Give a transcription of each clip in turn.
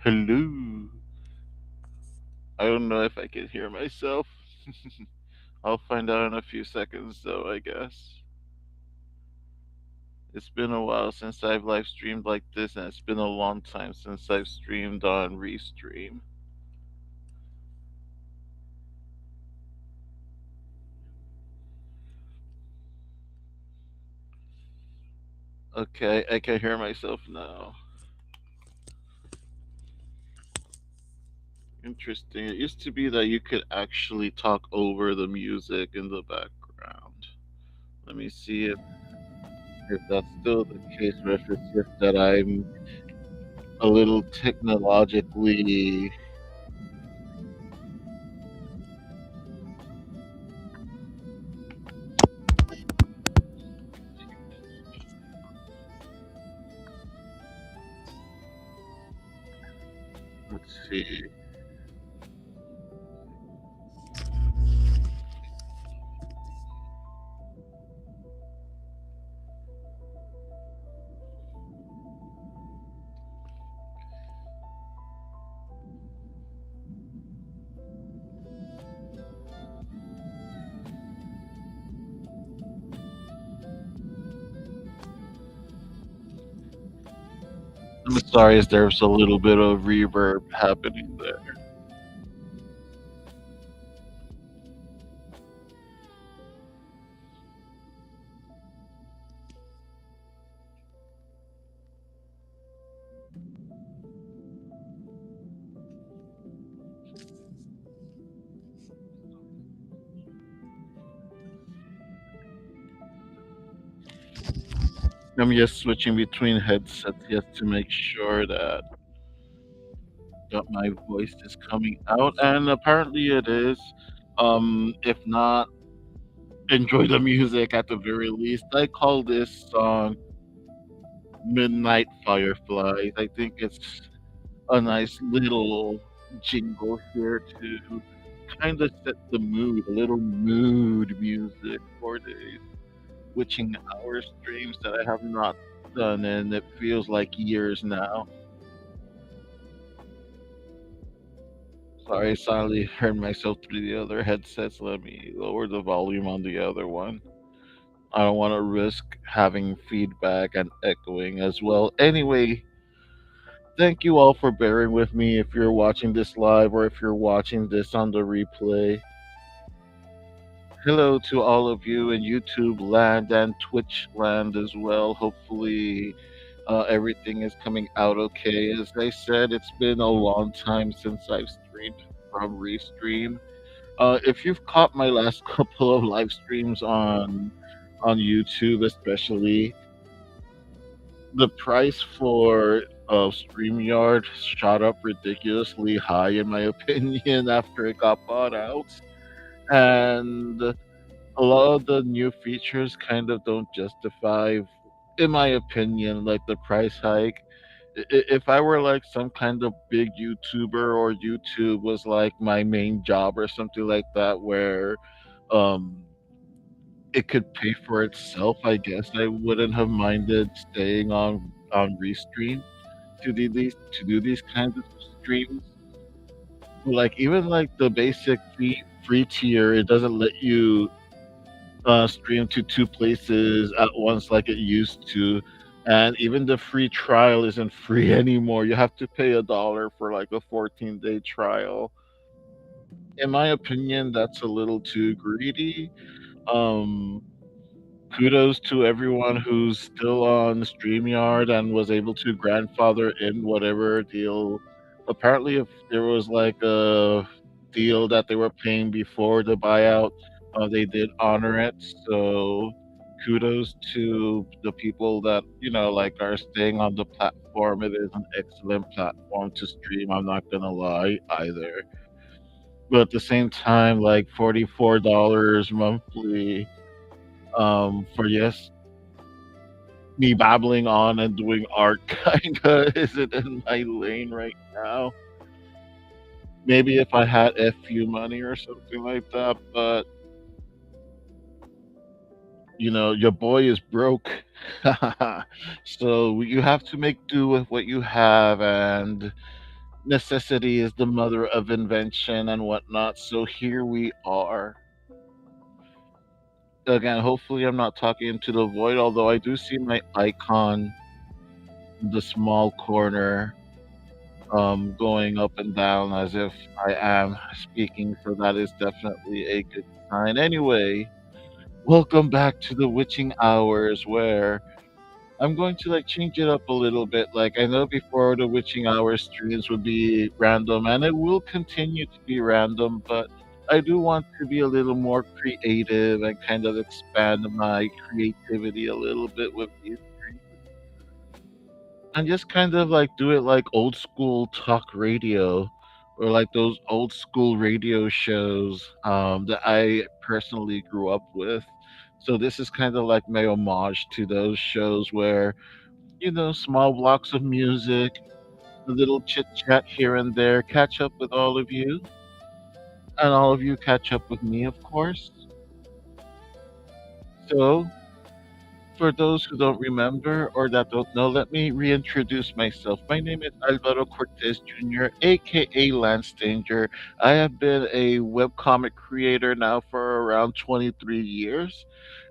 Hello. I don't know if I can hear myself. I'll find out in a few seconds, though, I guess. It's been a while since I've live streamed like this, and it's been a long time since I've streamed on Restream. Okay, I can hear myself now. Interesting. It used to be that you could actually talk over the music in the background. Let me see if that's still the case, or if it's just that I'm a little technologically. Let's see. I'm sorry if there's a little bit of reverb happening there. I'm just switching between headsets just to make sure that my voice is coming out, and apparently it is. If not, enjoy the music at the very least. I call this song Midnight Fireflies. I think it's a nice little jingle here to kind of set the mood, a little mood music for the witching hour streams that I have not done, and it feels like years now. Sorry, I suddenly heard myself through the other headsets. Let me lower the volume on the other one. I don't want to risk having feedback and echoing as well. Anyway, thank you all for bearing with me if you're watching this live or if you're watching this on the replay. Hello to all of you in YouTube land and Twitch land as well. Hopefully, everything is coming out okay. As I said, it's been a long time since I've streamed from Restream. If you've caught my last couple of live streams on YouTube, especially, the price for StreamYard shot up ridiculously high, in my opinion, after it got bought out, and a lot of the new features kind of don't justify, in my opinion, like the price hike. If I were like some kind of big YouTuber, or YouTube was like my main job or something like that, where um it could pay for itself, I guess I wouldn't have minded staying on Restream to do these kinds of streams. Like even like the basic free tier, it doesn't let you stream to two places at once like it used to. And even the free trial isn't free anymore. You have to pay $1 for like a 14-day trial. In my opinion, that's a little too greedy. Um, Kudos to everyone who's still on StreamYard and was able to grandfather in whatever deal. Apparently, if there was like a deal that they were paying before the buyout, they did honor it. So kudos to the people that, like, are staying on the platform. It is an excellent platform to stream. I'm not gonna lie either. But at the same time, like $44 monthly, for, yes, me babbling on and doing art kinda isn't in my lane right now. Maybe if I had FU money or something like that, but your boy is broke. So you have to make do with what you have, and necessity is the mother of invention and whatnot. So here we are. Again, hopefully I'm not talking into the void, although I do see my icon in the small corner going up and down as if I am speaking, so that is definitely a good sign. Anyway, welcome back to the witching hours, where I'm going to like change it up a little bit. Like, I know before, the witching hours streams would be random, and it will continue to be random, but I do want to be a little more creative and kind of expand my creativity a little bit with these, and just kind of like do it like old school talk radio, or like those old school radio shows that I personally grew up with. So this is kind of like my homage to those shows where, small blocks of music, a little chit chat here and there, catch up with all of you, and all of you catch up with me, of course. So for those who don't remember or that don't know, let me reintroduce myself. My name is Alvaro Cortez Jr., aka Lance Danger. I have been a webcomic creator now for around 23 years.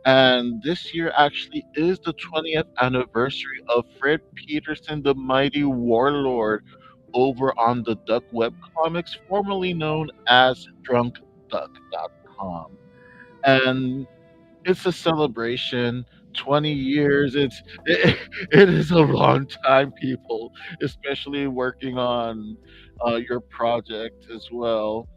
And this year actually is the 20th anniversary of Fred Peterson, the Mighty Warlord, over on the Duck Webcomics, formerly known as DrunkDuck.com. And it's a celebration. 20 years. It is a long time, people, especially working on your project as well.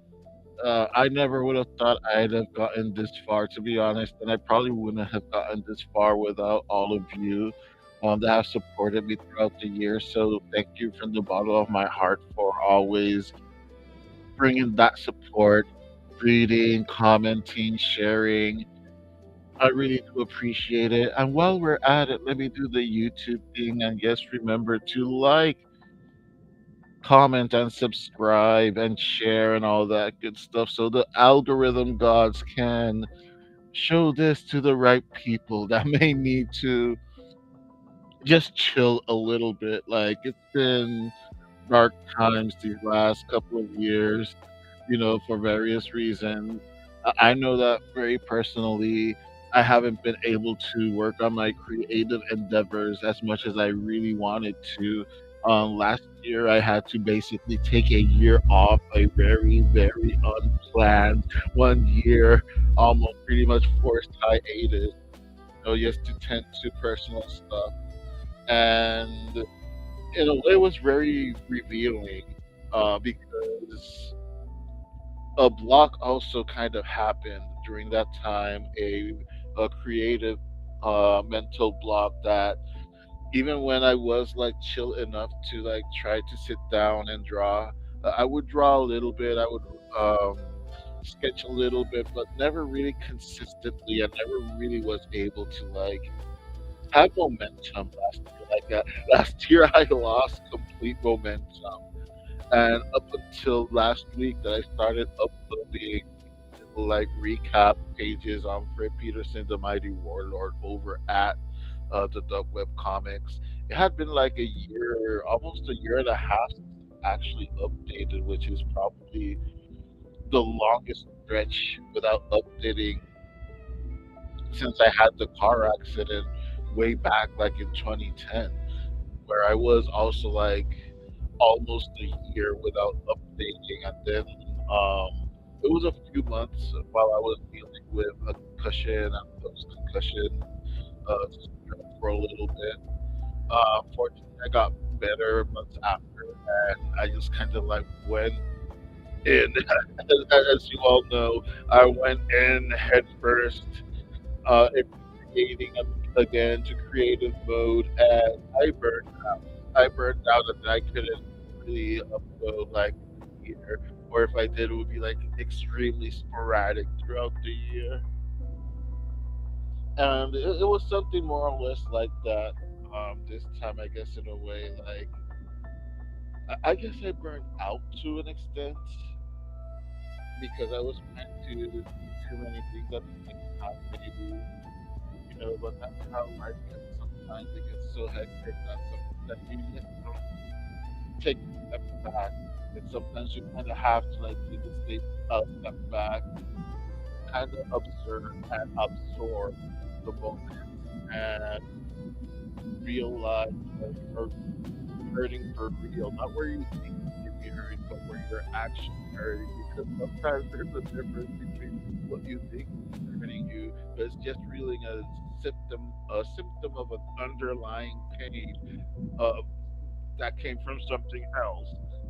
I never would have thought I'd have gotten this far, to be honest, and I probably wouldn't have gotten this far without all of you that have supported me throughout the years. So thank you from the bottom of my heart for always bringing that support, reading, commenting, sharing. I really do appreciate it. And while we're at it, let me do the YouTube thing. And yes, remember to like, comment, and subscribe, and share, and all that good stuff, so the algorithm gods can show this to the right people that may need to just chill a little bit. Like, it's been dark times these last couple of years, for various reasons. I know that very personally, I haven't been able to work on my creative endeavors as much as I really wanted to. Last year, I had to basically take a year off, a very, very unplanned 1 year, almost pretty much forced hiatus, just to tend to personal stuff. and in a way, it was very revealing because a block also kind of happened during that time, a creative mental block that even when I was like chill enough to like try to sit down and draw, I would draw a little bit. I would sketch a little bit, but never really consistently. I never really was able to like have momentum last year. Last year, I lost complete momentum, and up until last week that I started uploading like recap pages on Fred Peterson, the Mighty Warlord, over at the Dub Web Comics. It had been like a year, almost a year and a half since I actually updated, which is probably the longest stretch without updating since I had the car accident way back like in 2010, where I was also like almost a year without updating, and then it was a few months while I was dealing with a concussion and post concussion syndrome for a little bit. Fortunately, I got better months after, and I just kind of like went in. As you all know, I went in head first, into creating again to creative mode, and I burned out. I burned out, and I couldn't really upload like a year, or if I did, it would be like extremely sporadic throughout the year. And it was something more or less like that. This time, I guess, in a way, like I guess I burned out to an extent because I was trying to do too many things at the same time, maybe, but that's how life gets sometimes. It gets so hectic that you just don't take a step back. And sometimes you kind of have to like take a step back, kind of observe and absorb the moment and realize that you're hurting for real, not where you think you should be hurting, but where you're actually hurting. Because sometimes there's a difference between what you think is hurting you, but it's just really a symptom of an underlying pain uh, that came from something else.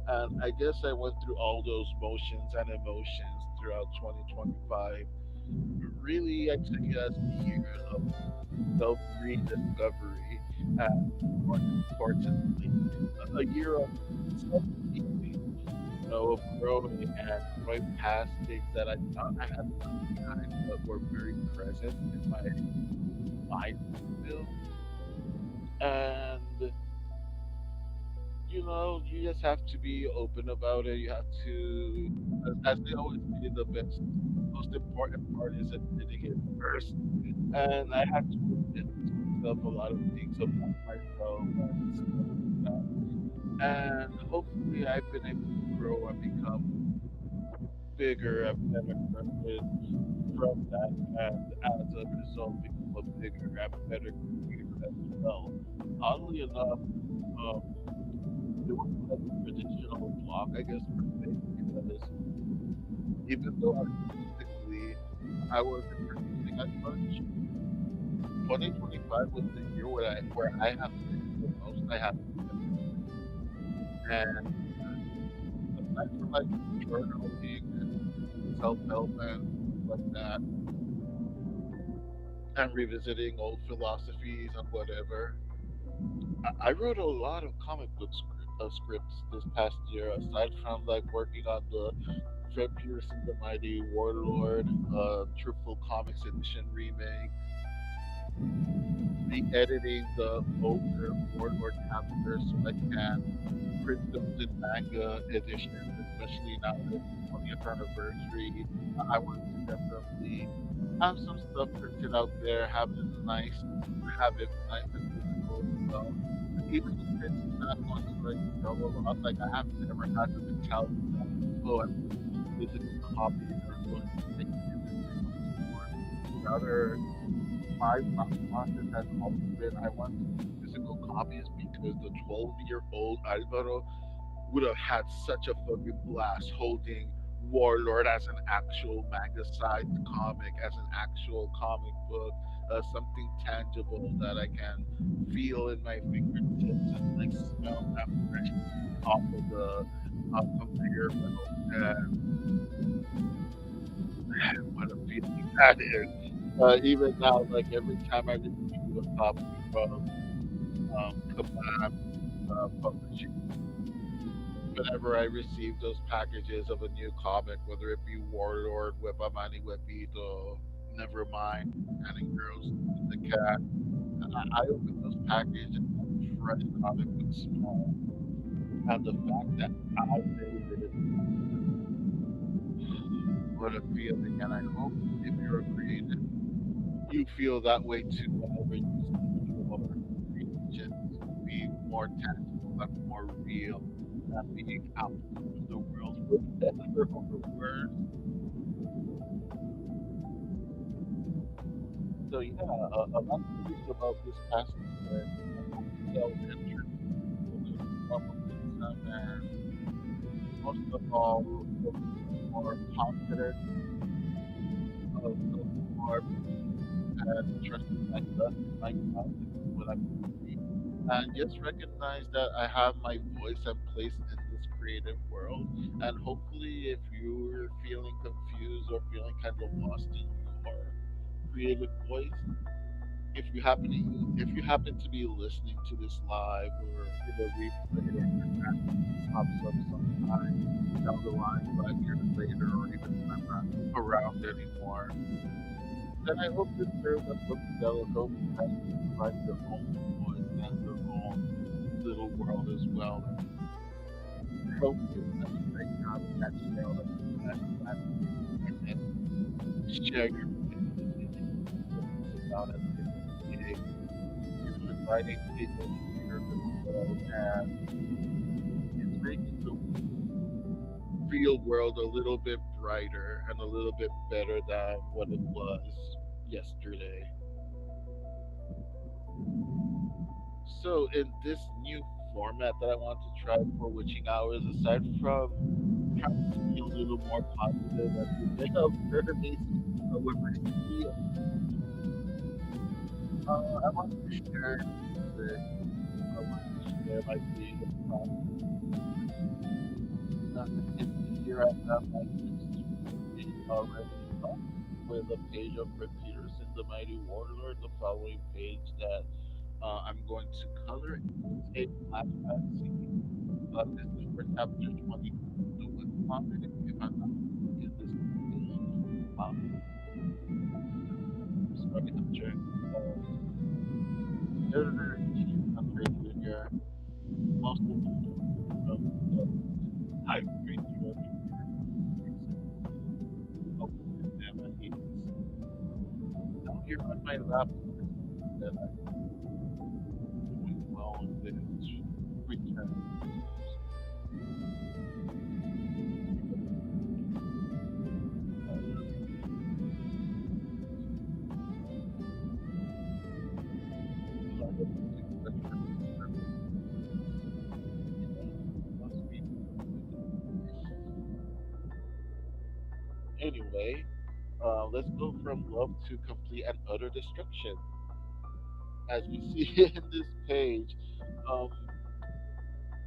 And I guess I went through all those motions and emotions throughout 2025. Really, I took it as a year of self rediscovery, and more importantly, a year of self healing, of growing and growing past things that I thought I had left behind, but were very present in my mind still. And you just have to be open about it. You have to, as they always say, most important part is admitting it first. And I had to admit to myself a lot of things about myself and stuff like that. And hopefully, I've been able to grow and become bigger and better person from that, and as a result, become a bigger and better creator as well. Oddly enough, um, it wasn't like a traditional block, I guess, per se, because even though artistically I wasn't producing as much, 2025 was the year where I have written the most I have ever written. And aside from like journaling and self help and stuff like that, and revisiting old philosophies and whatever, I wrote a lot of comic book scripts this past year. Aside from like working on the Fred Pearson the Mighty Warlord, Truthful Comics Edition remake, re-editing the older Warlord chapters so I can print those in manga editions, especially now that it's the 20th anniversary. I want to definitely have some stuff printed out there, have it nice and physical as well. Even if it's not going to like sell a lot, like I have never had the mentality that, oh, I want to make physical copies that I'm going to take to different bookstores. Rather, my thought process has always been I want to make physical copies because the 12-year-old Alvaro would have had such a fucking blast holding Warlord as an actual manga sized comic, as an actual comic book. something tangible that I can feel in my fingertips and like smell that fresh ink off of the conveyor belt. And what a feeling that is. Even now, like every time I receive a copy from Kabam Publishing, whenever I receive those packages of a new comic, whether it be Warlord, Webamani Webito, Nevermind, Cannon Girls, the Cat, I open those packages and that fresh comic book smell, and the fact that I made it, what a feeling. And I hope if you're creative, you feel that way too whenever you see your creations be more tangible and more real and being out in the world with better or worse. So yeah, a lot to think about this past year. I hope we all enter a little more momentum and most of all, a little more confident, a little more peace, and trusting my gut and my guidance in what I'm doing. And just recognize that I have my voice and place in this creative world. And hopefully, if you're feeling confused or feeling kind of lost in your creative voice, if you happen to be listening to this live or in a replay or your randomly pops up sometime down the line 5 years later or even when I'm not around anymore, then I hope this serves as a bell. I hope that you find your own voice and your own little world as well. And I hope you as right now catching out on the best platform and share your voices and anything that it's about at the end of the day. It's inviting people into your little world and it's making the real world a little bit brighter and a little bit better than what it was yesterday. So, in this new format that I want to try for witching hours, aside from trying to be a little more positive, as you may have heard me with Resteam, I want to share music. I want to share my creative process. As you can see here, I have my Instagram page already up with a page of Fred Peterson, the Mighty Warlord, the following page that I'm going to color is a flashback scene. This is for chapter 22 of the webcomic. If I'm not mistaken, this is page 5. Sorry, I'm sharing editor in chief, Andre Jr., most of you know him from the high grade drug recently published in Emma. Now here on my laptop that I'm doing well on this return. Anyway, let's go from love to complete and utter destruction. As we see in this page, um,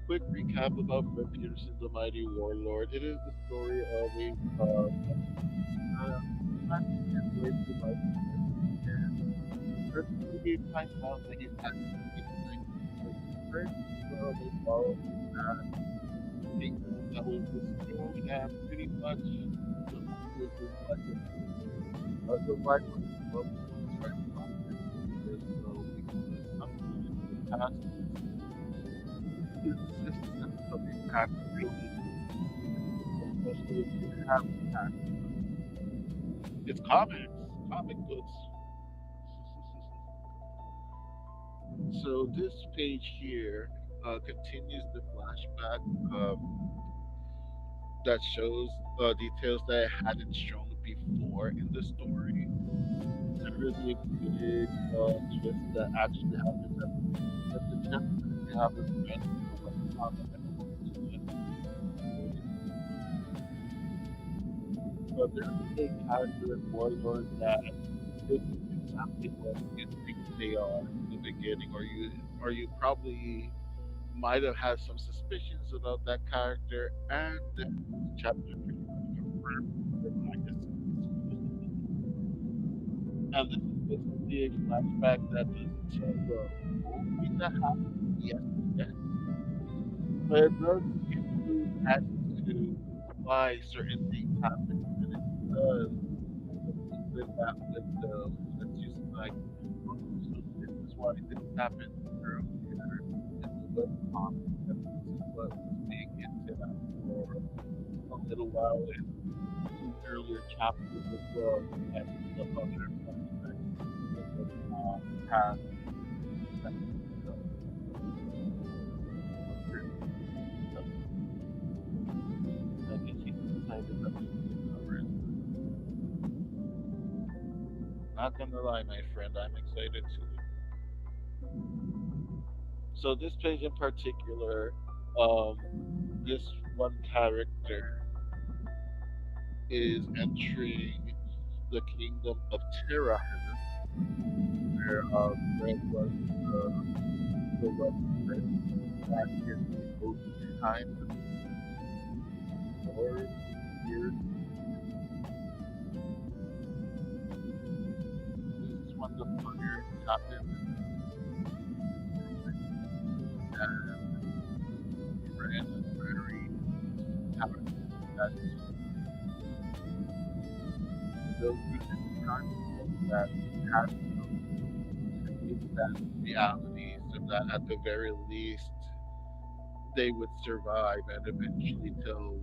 quick recap about Fred Peterson, the Mighty Warlord. It is the story of a trying to make his way through life and eventually he finds out that he's actually like first they follow his path, thinking that was destroyed and pretty much the movie was his legacy. The writer of the book was trying to document this though because sometimes the past insistence of impact really especially if you have impact. It's comics, comic books. So this page here continues the flashback that shows details that I hadn't shown before in the story. There is a big twist that actually happens at the end. But the chances that if you haven't read the webcomic, I don't want to spoil it for you. But there is a character in Warlord that is exactly what you think they are in the beginning, or you probably might have had some suspicions about that character, and then this chapter pretty much confirmed your biases. And this is basically a flashback that doesn't tell the whole thing that happened. Yes, yes, but it does give you as to why certain things happen, and it does kind of leave in that window and lets you see like, oh, so this is why this happened earlier in the webcomic, and this is what was being hinted at for a little while in earlier chapters as well, and the other flashbacks that was past that certain stuff. I guess you can decide if that's what you cover it. Not gonna lie, my friend, I'm excited too. So this page in particular, um, this one character is entering the kingdom of Tirahan, where Fred was the one that is supposed behind the door here. This is when the fire happened, and Fred is very character that go through this conflict that has to create that reality so that at the very least they would survive and eventually tell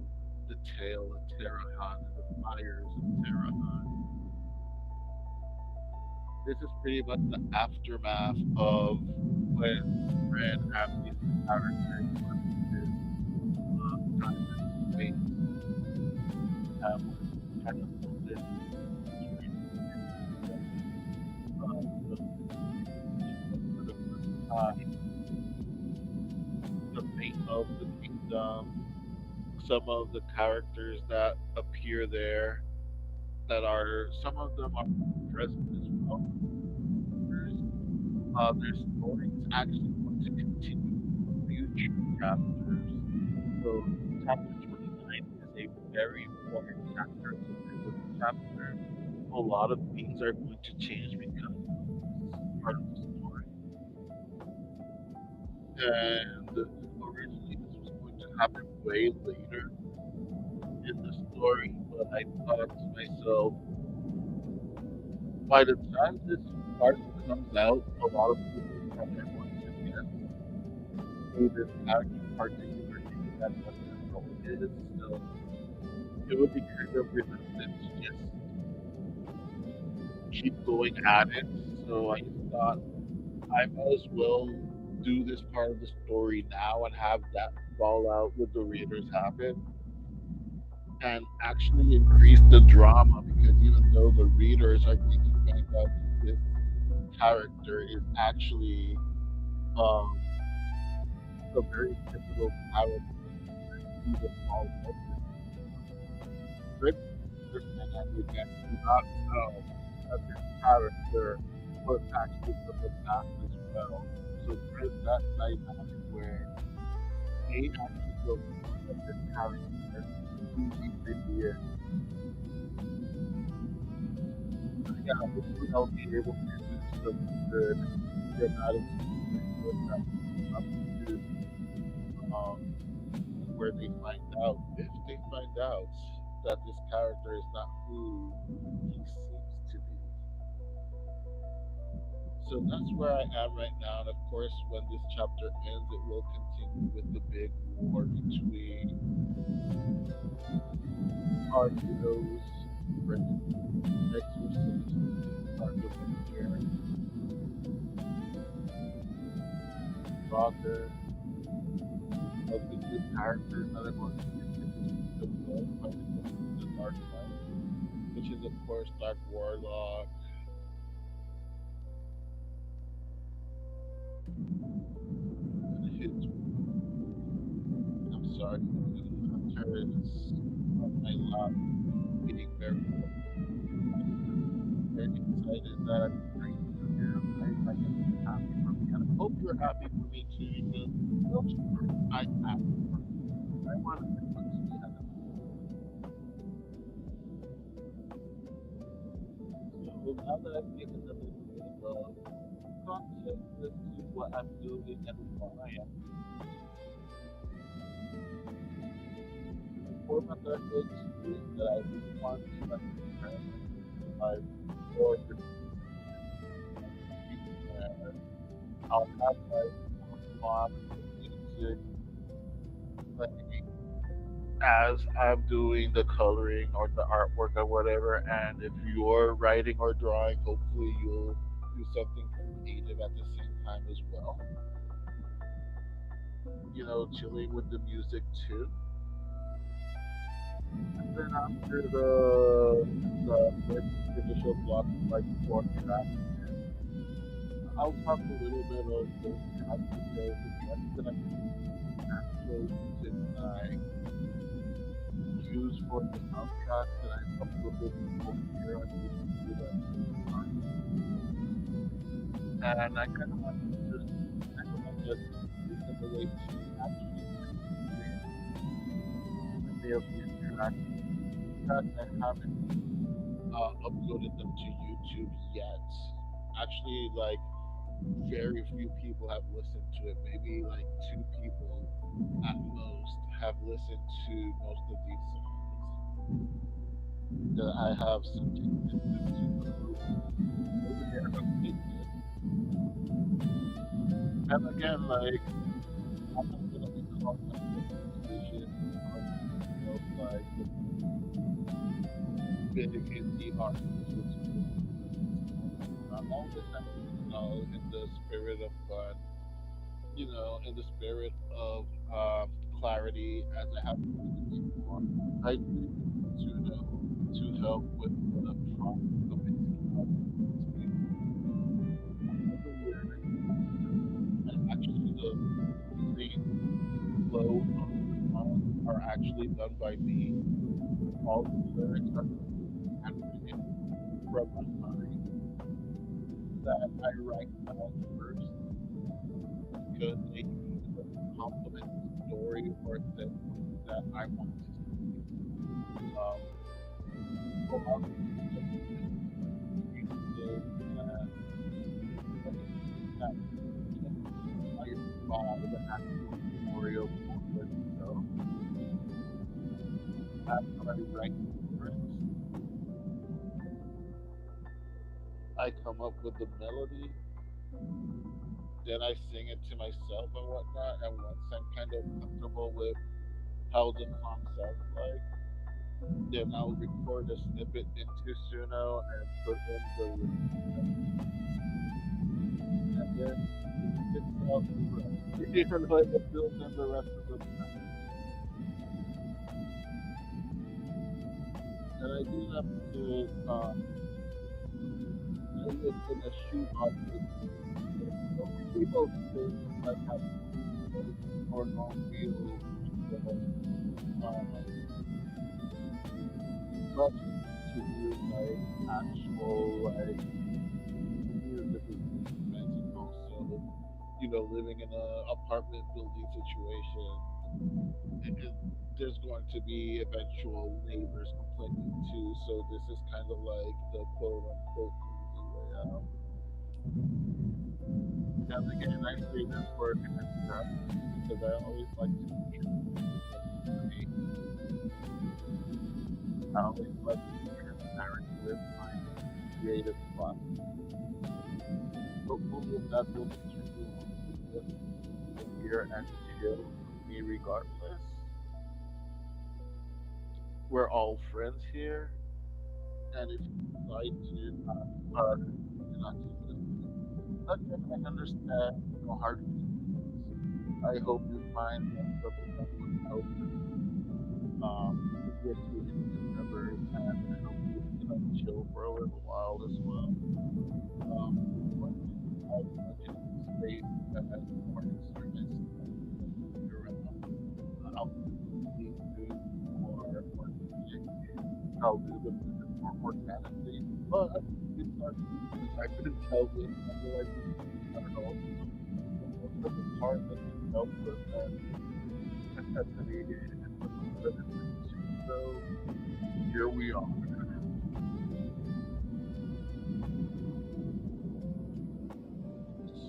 the tale of Terahan and the fires of Terahan. This is pretty much the aftermath of when Fred and these characters left his time in space and was kind of folded straight into the for the first time, the fate of the kingdom, some of the characters that appear there that are some of them are present as well. There's, their story is actually going to continue in future chapters. So chapter 29 is a very important chapter. It's a pivotal chapter. A lot of things are going to change because of this part of the story. And originally this was going to happen way later in the story, but I thought to myself, by the time this part comes out, a lot of people are going to get who this particular name that doesn't know is. So it would be kind of redundant to just keep going at it. So I just thought I might as well do this part of the story now and have that fallout with the readers happen and actually increase the drama because even though the readers are going to find out that this character is actually um, a very pivotal character to the fall of this kingdom. Fritz and again do not know that this character was actually from the past as well. So there's that dynamic where they actually don't know that this character who he really is. So yeah, hopefully I'll be able to do some good dramatic scenes with that up to where they find out, if they find out that this character is not who he seems to be. So that's where I am right now. And of course, when this chapter ends, it will continue with the big war between our heroes, Fred, Exorcist, Archivist, Rocker, of the two characters that are going to be introduced to the book fighting the Dark Knight, which is of course Dark Warlock and his I'm sorry, the hunter is on my lap eating very very excited that I'm sharing this with you. I am happy for me, and I hope you're happy for me too. Because well, sure, I have fun. I want everyone to be having fun. So now that I've given a little bit of context as to what I'm doing and why I'm the format that I'm going to use, that I really want to experiment with my or where I'll have like fun with music playing as I'm doing the coloring or the artwork or whatever. And if you're writing or drawing, hopefully you'll do something creative at the same time as well. You know, chilling with the music too. And then after the first initial block of like four tracks, I'll talk a little bit of those tracks because the tracks that I actual music that I use for the soundtrack that I've uploaded before here on YouTube and I kind of want to just kind of like just use them a way to actually experience many of these tracks. Tracks I haven't uploaded them to YouTube yet. Actually, like very few people have listened to it. Maybe like two people at most have listened to most of these songs that I have subjected them to a layer of updated. And again, like I'm not gonna be caught up with the decision of like the big indie artists with all this time, in the spirit of fun, in the spirit of clarity, as I have mentioned before. I do use Suno to help with the prompt of mixing out these music. All the lyrics and actually the main flow of the song are actually done by me. All the lyrics are completely handwritten from my mind that I write down first because they either complement the story or the mood that I want to see. Um, so I'll just music and anything that inspired by the actual story of Portland itself. After I write the lyrics, I come up with the melody, then I sing it to myself and whatnot. And once I'm kind of comfortable with how the song sounds like, then I'll record a snippet into Suno and put in the lyrics, and then it spits out the rest. It fills in the rest of the track. And I do that because I live in a shoebox situation. So people think I have no or no real uh, budget to do like actual like music instruments, and also living in a apartment building situation, it, there's going to be eventual neighbors complaining too. So this is kind of like the quote unquote easy way out. And again, I say this for extra because I always like to contribute to I always like to be transparent with my creative process. Hopefully, that will continue on to just sit here and chill with me regardless. We're all friends here, and if you decide to continue not to listen, again, I understand no hard feelings. I hope you find that something that would help with your creative endeavors, and I hope you chill for a little while as well. Once you have a chill space and more instruments to play around, I'll definitely do more music. I'll do the music more organically, but I couldn't tell this kind of like I don't know. Most of the part that you felt was assassinated and was uploaded pretty soon. So here we are.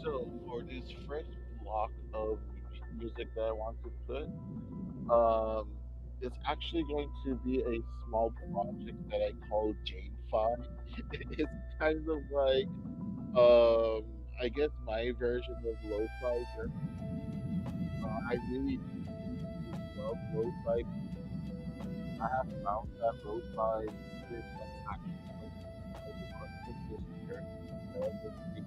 So for this first block of music that I want to put, um, it's actually going to be a small project that I call Jane Fi. It's kind of like um, I guess my version of lo-fi. I really do love lo-fi. I have found that lo-fi music like actually like as an artist is very incredibly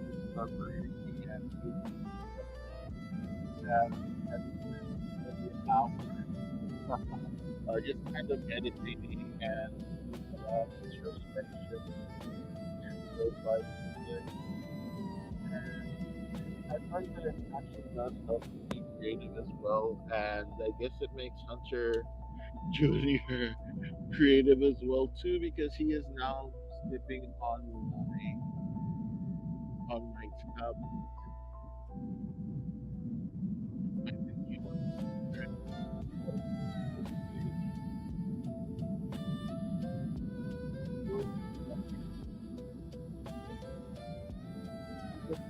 discovering and making that and spending hours just kind of meditating and doing a lot of introspection to lo-fi music. And I find that it actually does help me be creative as well. And I guess it makes Hunter Jr. creative as well too because he is now snipping on my tab. I think he wants to share it on his page. So just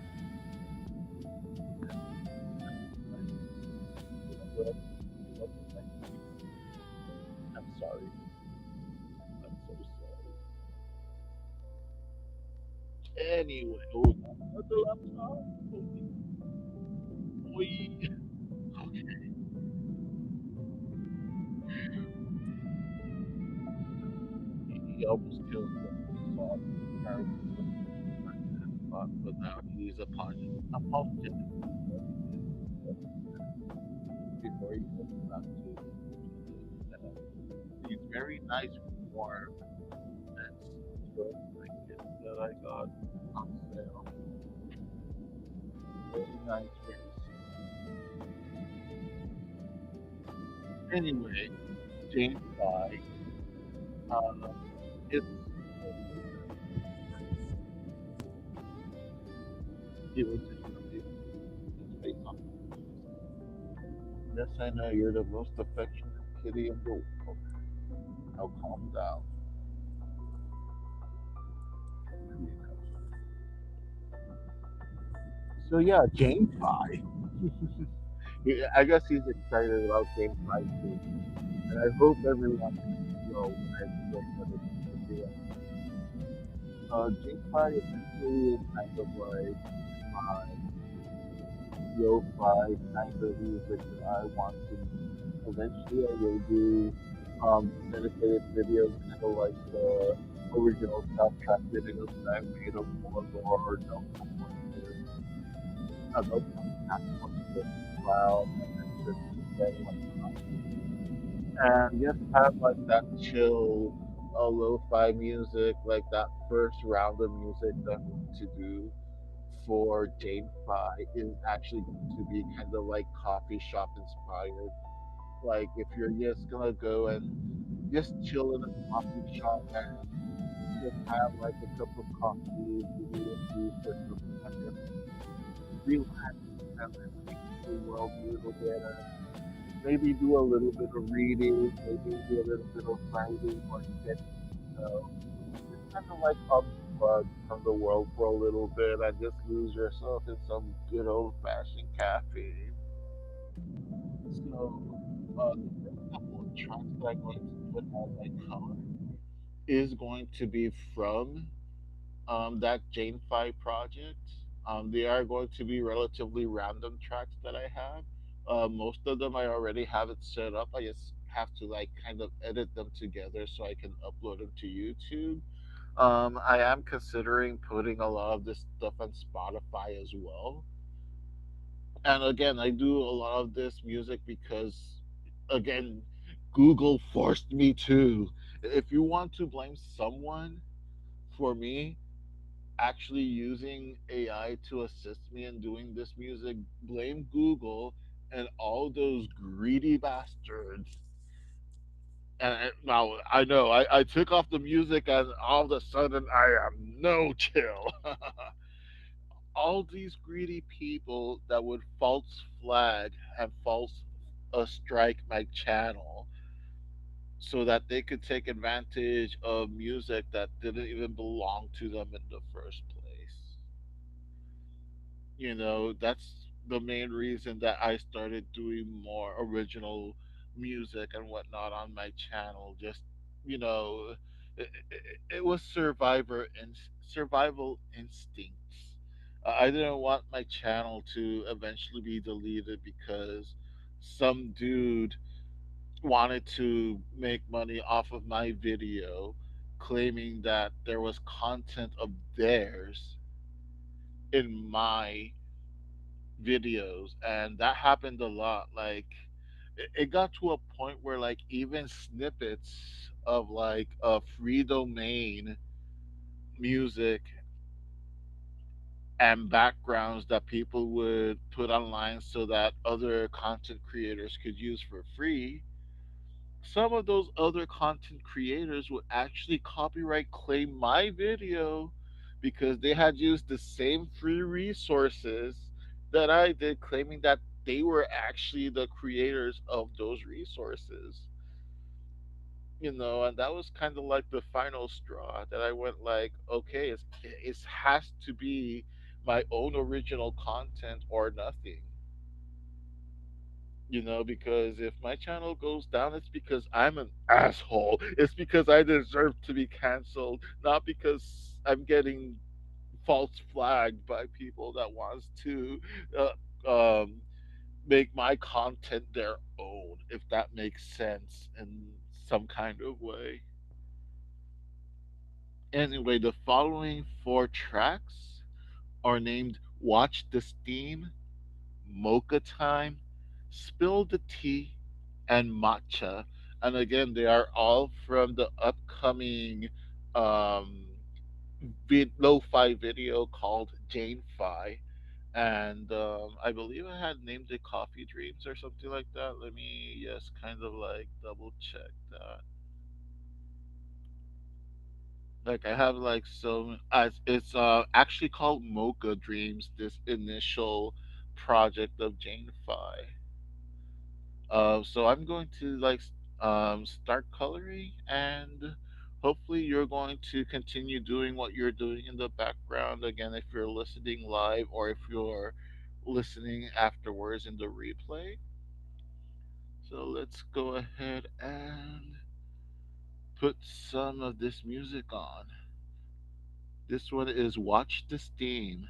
what what I think. I'm sorry. I'm so sorry. Anyway, oh, not the laptop. Oh, boy. He almost killed the whole song. Apparently, it wasn't a good accident, but now he's apologetic for what he did before he goes back to the these very nice warm and steel blankets that I got on sale. Very nice, very soft. Anyway, James Guy, it's he was just really his face on the music. Yes, I know you're the most affectionate kitty in the world. Now calm down. You know. So yeah, James Guy. I guess he's excited about James Guy too, and I hope everyone can feel when I explain what it is. J-Fi essentially is kind of like my lo-fi kind of music that I want to make. Eventually, I will do dedicated videos, kind of like the original soundtrack videos that I made of Mordor, No Consequences, No Consequences, Cloud, and then Resteam and whatnot. And just have like that chill, lo-fi music, like that first round of music that I'm going to do for Jane Fi is actually going to be kind of like coffee shop inspired. Like if you're just gonna go and just chill in a coffee shop and just have like a cup of coffee, maybe a juice or something, and just relax and escape the world a little bit and maybe do a little bit of reading, maybe do a little bit of writing or sketching. So just kind of like unplug from the world for a little bit and just lose yourself in some good old fashioned caffeine. So, the first couple of tracks that I'm going to put as my color is going to be from that Jane Fi project. They are going to be relatively random tracks that I have. Most of them I already have it set up. I just have to like kind of edit them together so I can upload them to YouTube. I am considering putting a lot of this stuff on Spotify as well. And again, I do a lot of this music because, again, Google forced me to. If you want to blame someone for me actually using AI to assist me in doing this music, blame Google and all those greedy bastards And now I know I took off the music, and all of a sudden I am no chill. All these greedy people that would false flag and false strike my channel so that they could take advantage of music that didn't even belong to them in the first place. That's the main reason that I started doing more original music and whatnot on my channel. Just, you know, it was survival instincts. I didn't want my channel to eventually be deleted because some dude wanted to make money off of my video, claiming that there was content of theirs in my videos, and that happened a lot. Like, it got to a point where, like, even snippets of like a free domain music and backgrounds that people would put online so that other content creators could use for free, some of those other content creators would actually copyright claim my video because they had used the same free resources that I did, claiming that they were actually the creators of those resources. And that was kind of like the final straw that I went like, okay, it has to be my own original content or nothing. Because if my channel goes down, it's because I'm an asshole. It's because I deserve to be canceled, not because I'm getting false flagged by people that wants to um, make my content their own, if that makes sense in some kind of way. Anyway, the following four tracks are named Watch the Steam, Mocha Time, Spill the Tea, and Matcha. And again, they are all from the upcoming um, lo-fi video called Jane Fi. And I believe I had named it Coffee Dreams or something like that. Let me just kind of like double check that. Like, I have like some, as it's actually called Mocha Dreams, this initial project of Jane Fi. So I'm going to like start coloring, and hopefully you're going to continue doing what you're doing in the background. Again, if you're listening live or if you're listening afterwards in the replay. So let's go ahead and put some of this music on. This one is Watch the Steam.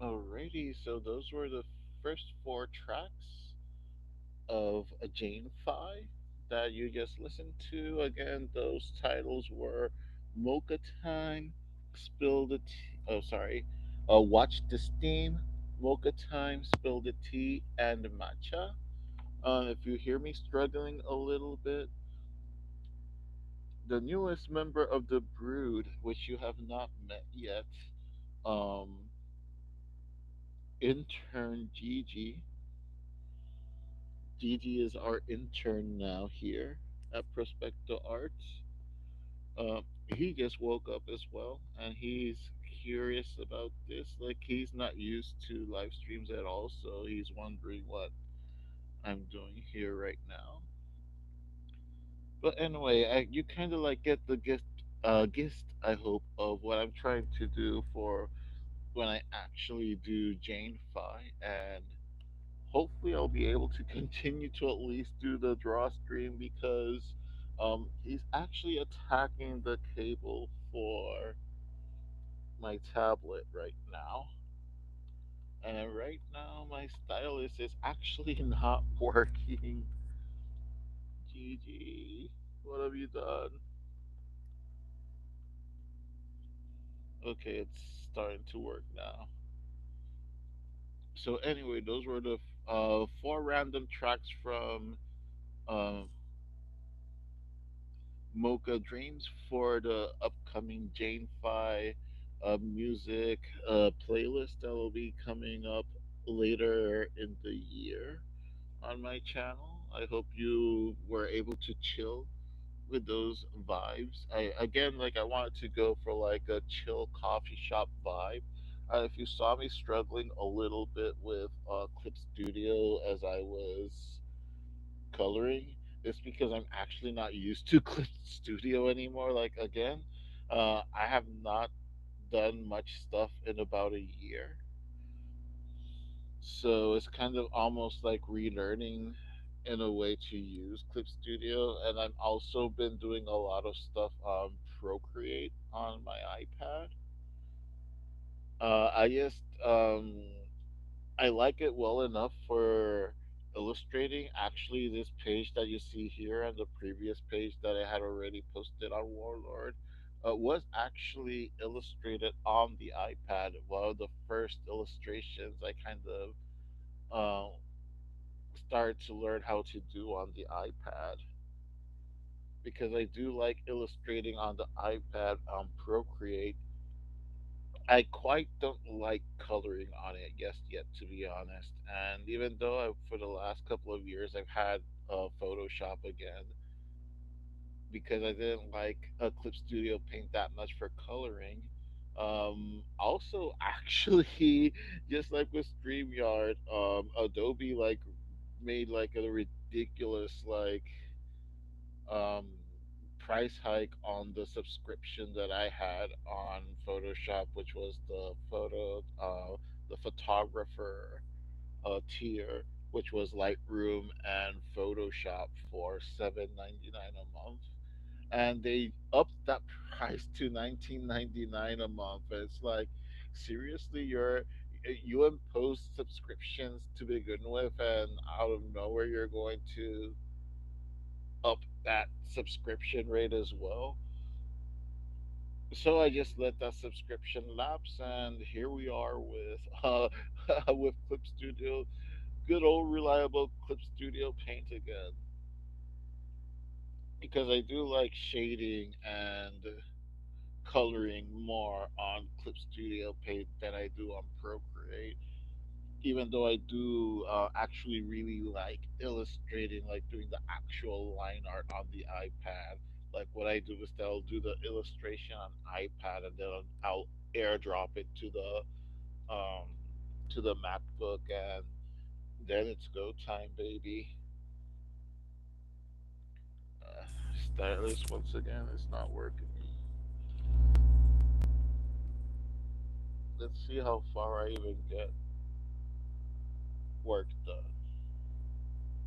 Alrighty, so those were the first four tracks of a Jane Fi that you just listened to. Again, those titles were Mocha Time, Spill the Tea. Oh, sorry. Watch the Steam, Mocha Time, Spill the Tea, and Matcha. If you hear me struggling a little bit, the newest member of the Brood, which you have not met yet, um, intern Gigi. Gigi is our intern now here at Prospecto Arts. He just woke up as well, and he's curious about this. Like he's not used to live streams at all, so he's wondering what I'm doing here right now. But anyway, you kind of like get the gist, I hope, of what I'm trying to do for when I actually do Jane Fi, and hopefully I'll be able to continue to at least do the draw stream because he's actually attacking the cable for my tablet right now. And right now my stylus is actually not working. GG. What have you done? Okay, it's starting to work now. So anyway, those were the four random tracks from um, Mocha Dreams for the upcoming Jane Fi music playlist that will be coming up later in the year on my channel. I hope you were able to chill with those vibes. I wanted to go for like a chill coffee shop vibe. If you saw me struggling a little bit with Clip Studio as I was coloring, it's because I'm actually not used to Clip Studio anymore. Like again, I have not done much stuff in about a year, so it's kind of almost like relearning in a way to use Clip Studio. And I've also been doing a lot of stuff on Procreate on my iPad. I just I like it well enough for illustrating. Actually, this page that you see here and the previous page that I had already posted on Warlord was actually illustrated on the iPad. One of the first illustrations I kind of uh, started to learn how to do on the iPad because I do like illustrating on the iPad on Procreate. I quite don't like coloring on it just yet, to be honest. And even though for the last couple of years I've had Photoshop again because I didn't like Clip Studio Paint that much for coloring. Also, actually, just like with StreamYard, Adobe like made like a ridiculous um, price hike on the subscription that I had on Photoshop, which was the photographer tier, which was Lightroom and Photoshop for $7.99 a month, and they upped that price to $19.99 a month. It's like, seriously, you impose subscriptions to begin with, and out of nowhere you're going to up that subscription rate as well. So I just let that subscription lapse, and here we are with with Clip Studio, good old reliable Clip Studio Paint again. Because I do like shading and coloring more on Clip Studio Paint than I do on Procreate. Even though I do actually really like illustrating, like doing the actual line art on the iPad. Like what I do is that I'll do the illustration on iPad and then I'll airdrop it um, to the MacBook, and then it's go time, baby. Uh, Stylus once again is not working. Let's see how far I even get work done.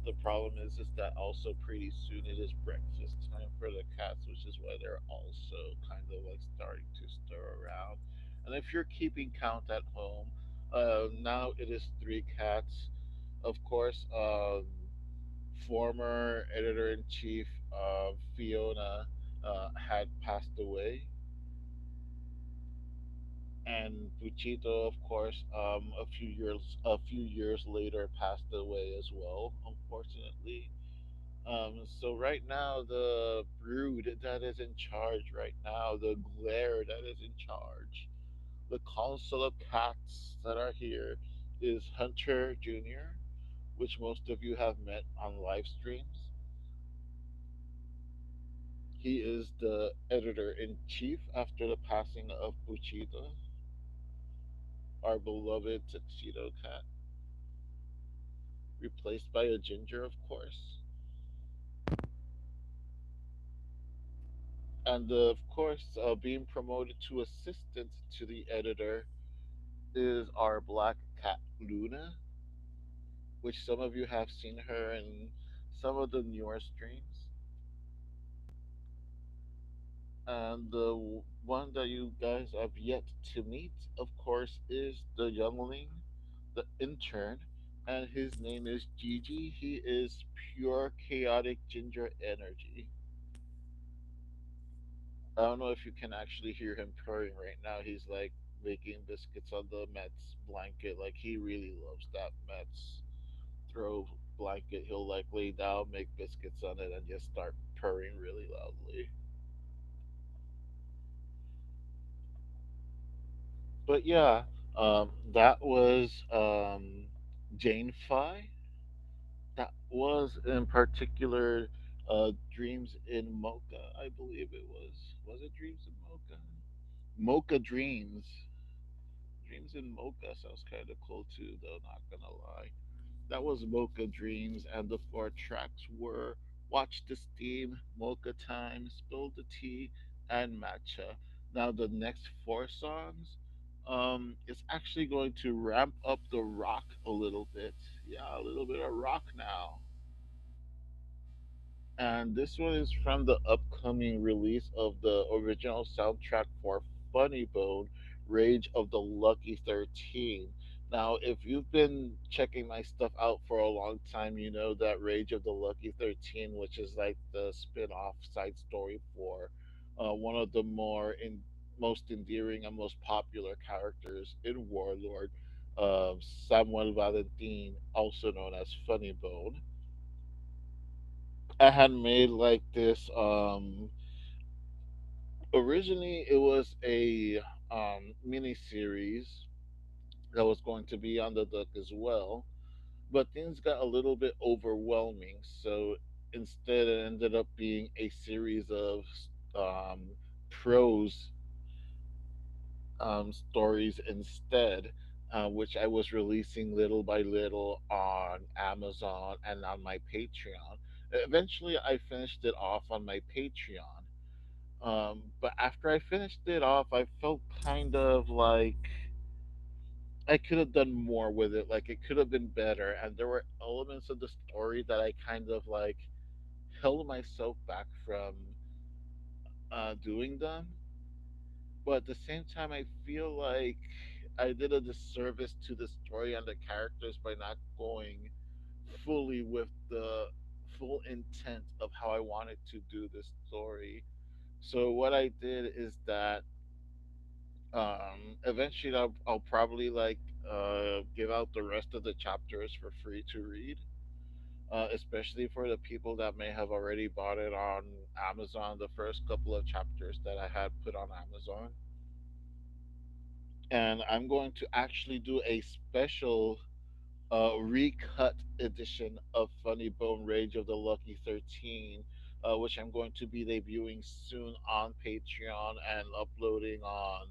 The problem is that also pretty soon it is breakfast time for the cats, which is why they're also kind of like starting to stir around. And if you're keeping count at home, Now it is three cats. Of course, former editor in chief Fiona had passed away, and Puchito, of course, a few years later passed away as well, unfortunately. So right now, the brood that is in charge right now, the glare that is in charge, the council of cats that are here is Hunter Jr., which most of you have met on live streams. He is the editor in chief after the passing of Puchito, our beloved tuxedo cat, replaced by a ginger, of course. And of course, being promoted to assistant to the editor is our black cat Luna, which some of you have seen her in some of the newer streams. And the one that you guys have yet to meet, of course, is the youngling, the intern, and his name is Gigi. He is pure chaotic ginger energy. I don't know if you can actually hear him purring right now. He's like making biscuits on the Mets blanket. Like he really loves that Mets throw blanket. He'll like lay down, make biscuits on it, and just start purring really loudly. But yeah, that was Jane Fi. That was in particular Dreams in Mocha, I believe it was. Was it Dreams in Mocha? Mocha Dreams. Dreams in Mocha sounds kind of cool too, though, not gonna lie. That was Mocha Dreams, and the four tracks were Watch the Steam, Mocha Time, Spill the Tea, and Matcha. Now, the next four songs is actually going to ramp up the rock a little bit. Yeah, a little bit of rock now. And this one is from the upcoming release of the original soundtrack for Funny Bone, Rage of the Lucky 13. Now, if you've been checking my stuff out for a long time, you know that Rage of the Lucky 13, which is like the spin off side story for one of the most endearing and most popular characters in Warlord, Samuel Valentin, also known as Funny Bone. I had made like this originally it was a mini series that was going to be on the duck as well, but things got a little bit overwhelming, so instead it ended up being a series of um prose stories instead, which I was releasing little by little on Amazon and on my Patreon. Eventually I finished it off on my Patreon. But after I finished it off, I felt kind of like I could have done more with it. Like it could have been better, and there were elements of the story that I kind of like held myself back from doing them. But at the same time, I feel like I did a disservice to the story and the characters by not going fully with the full intent of how I wanted to do this story. So what I did is that eventually I'll probably like give out the rest of the chapters for free to read, especially for the people that may have already bought it on Amazon, the first couple of chapters that I had put on Amazon. And I'm going to actually do a special recut edition of Funny Bone Rage of the Lucky 13, which I'm going to be debuting soon on Patreon and uploading on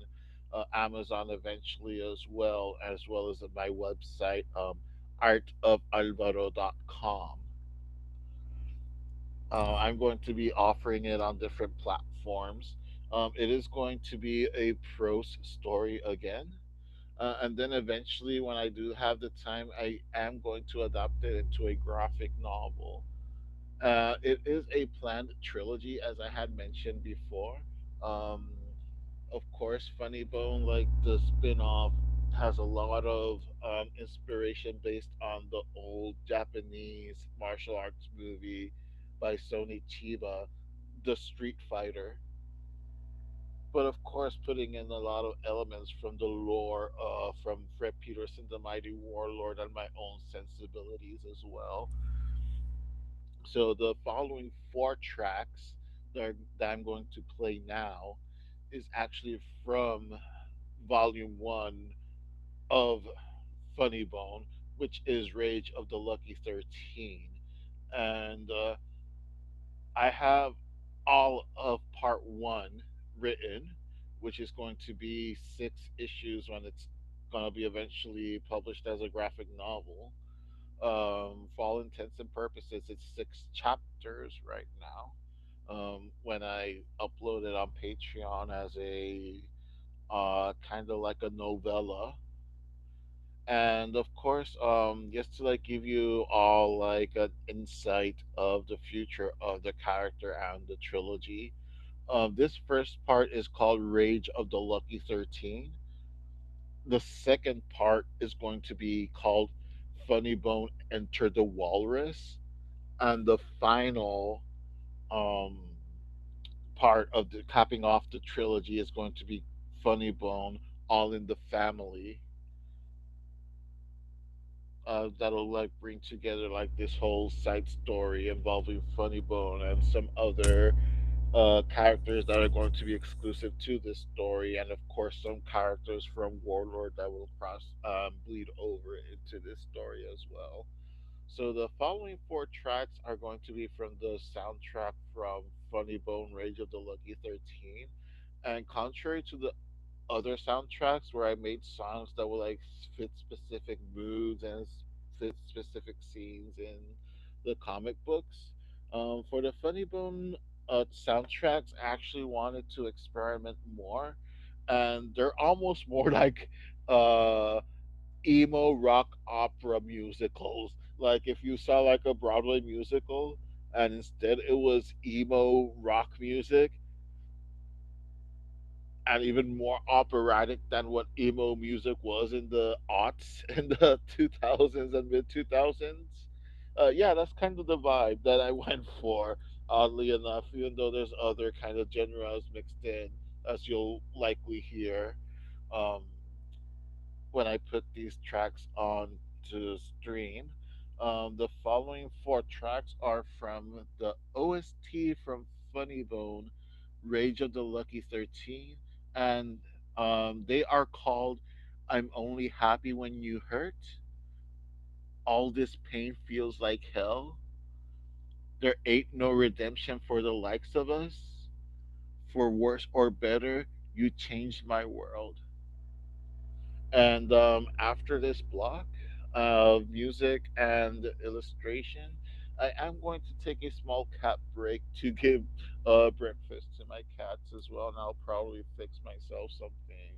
Amazon eventually as well as on my website, artofalvaro.com. I'm going to be offering it on different platforms. It is going to be a prose story again. And then eventually, when I do have the time, I am going to adapt it into a graphic novel. It is a planned trilogy, as I had mentioned before. Um, of course, Funny Bone, like the spin off has a lot of inspiration based on the old Japanese martial arts movie by Sony Chiba, The Street Fighter. But of course, putting in a lot of elements from the lore from Fred Peterson, the Mighty Warlord, and my own sensibilities as well. So the following four tracks that I'm going to play now is actually from Volume One of Funny Bone, which is Rage of the Lucky 13. And I have all of part one written, which is going to be 6 issues when it's going to be eventually published as a graphic novel. For all intents and purposes, it's 6 chapters right now. When I upload it on Patreon as a kind of like a novella, and of course just to like give you all like an insight of the future of the character and the trilogy. This first part is called Rage of the Lucky 13. The second part is going to be called Funny Bone Enter the Walrus, and the final um part of the capping off the trilogy is going to be Funny Bone All in the Family. That'll like bring together like this whole side story involving Funny Bone and some other characters that are going to be exclusive to this story, and of course some characters from Warlord that will cross bleed over into this story as well. So the following four tracks are going to be from the soundtrack from Funny Bone Rage of the Lucky 13. And contrary to the other soundtracks where I made songs that would like fit specific moods and fit specific scenes in the comic books. For the Funny Bone soundtracks, I actually wanted to experiment more, and they're almost more like uh, emo rock opera musicals. Like if you saw like a Broadway musical, and instead it was emo rock music, and even more operatic than what emo music was in the aughts in the 2000s and mid 2000s. Yeah, that's kind of the vibe that I went for, oddly enough, even though there's other kind of genres mixed in, as you'll likely hear um, when I put these tracks on to stream. The following four tracks are from the OST from Funny Bone, Rage of the Lucky 13, and they are called I'm Only Happy When You Hurt, All This Pain Feels Like Hell, There Ain't No Redemption for the Likes of Us, For Worse or Better, You Changed My World. And after this block of music and illustration, I am going to take a small cat break to give breakfast to my cats as well. And I'll probably fix myself something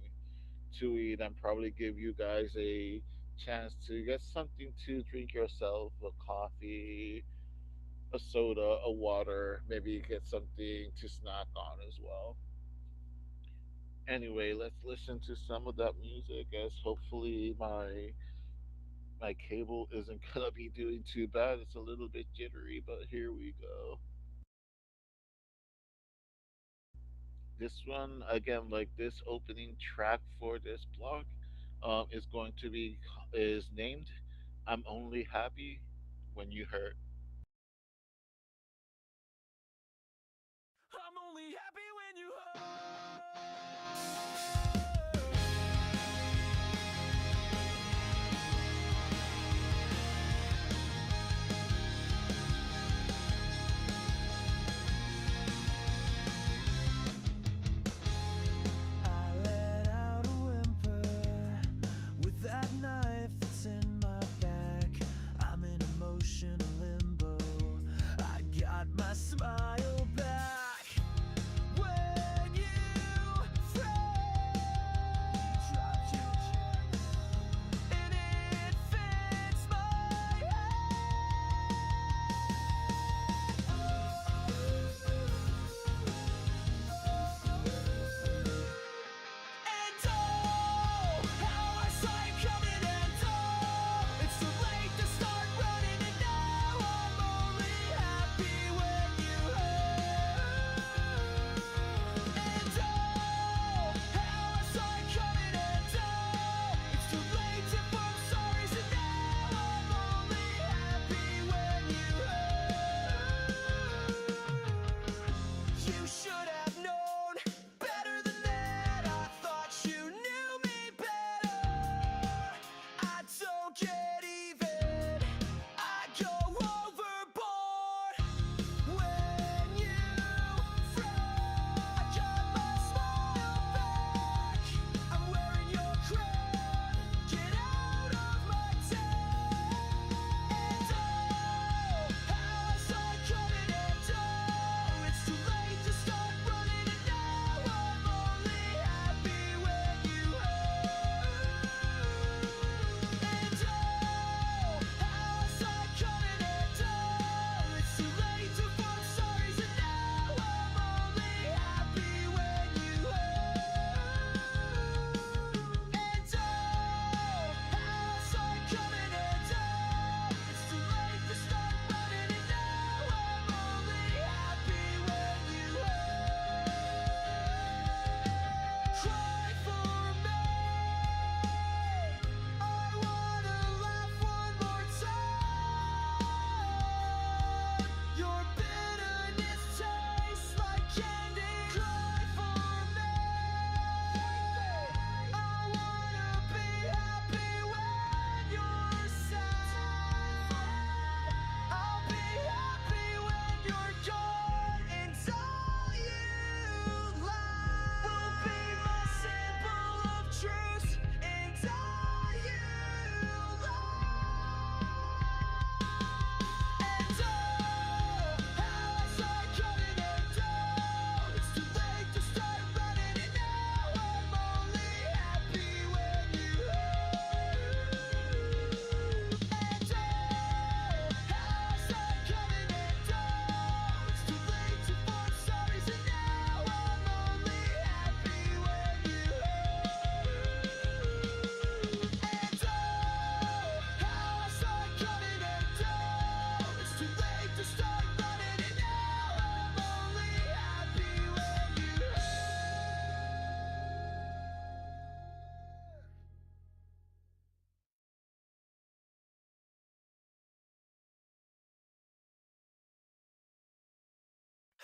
to eat and probably give you guys a chance to get something to drink yourself, a coffee, a soda, a water, maybe get something to snack on as well. Anyway, let's listen to some of that music as hopefully my cable isn't gonna be doing too bad. It's a little bit jittery, but here we go. This one again, like this opening track for this block, is going to be is named "I'm Only Happy When You Hurt." I'm only happy when you hurt. I let out a whimper with that knife that's in my back. I'm in emotional limbo. I got my smile back when you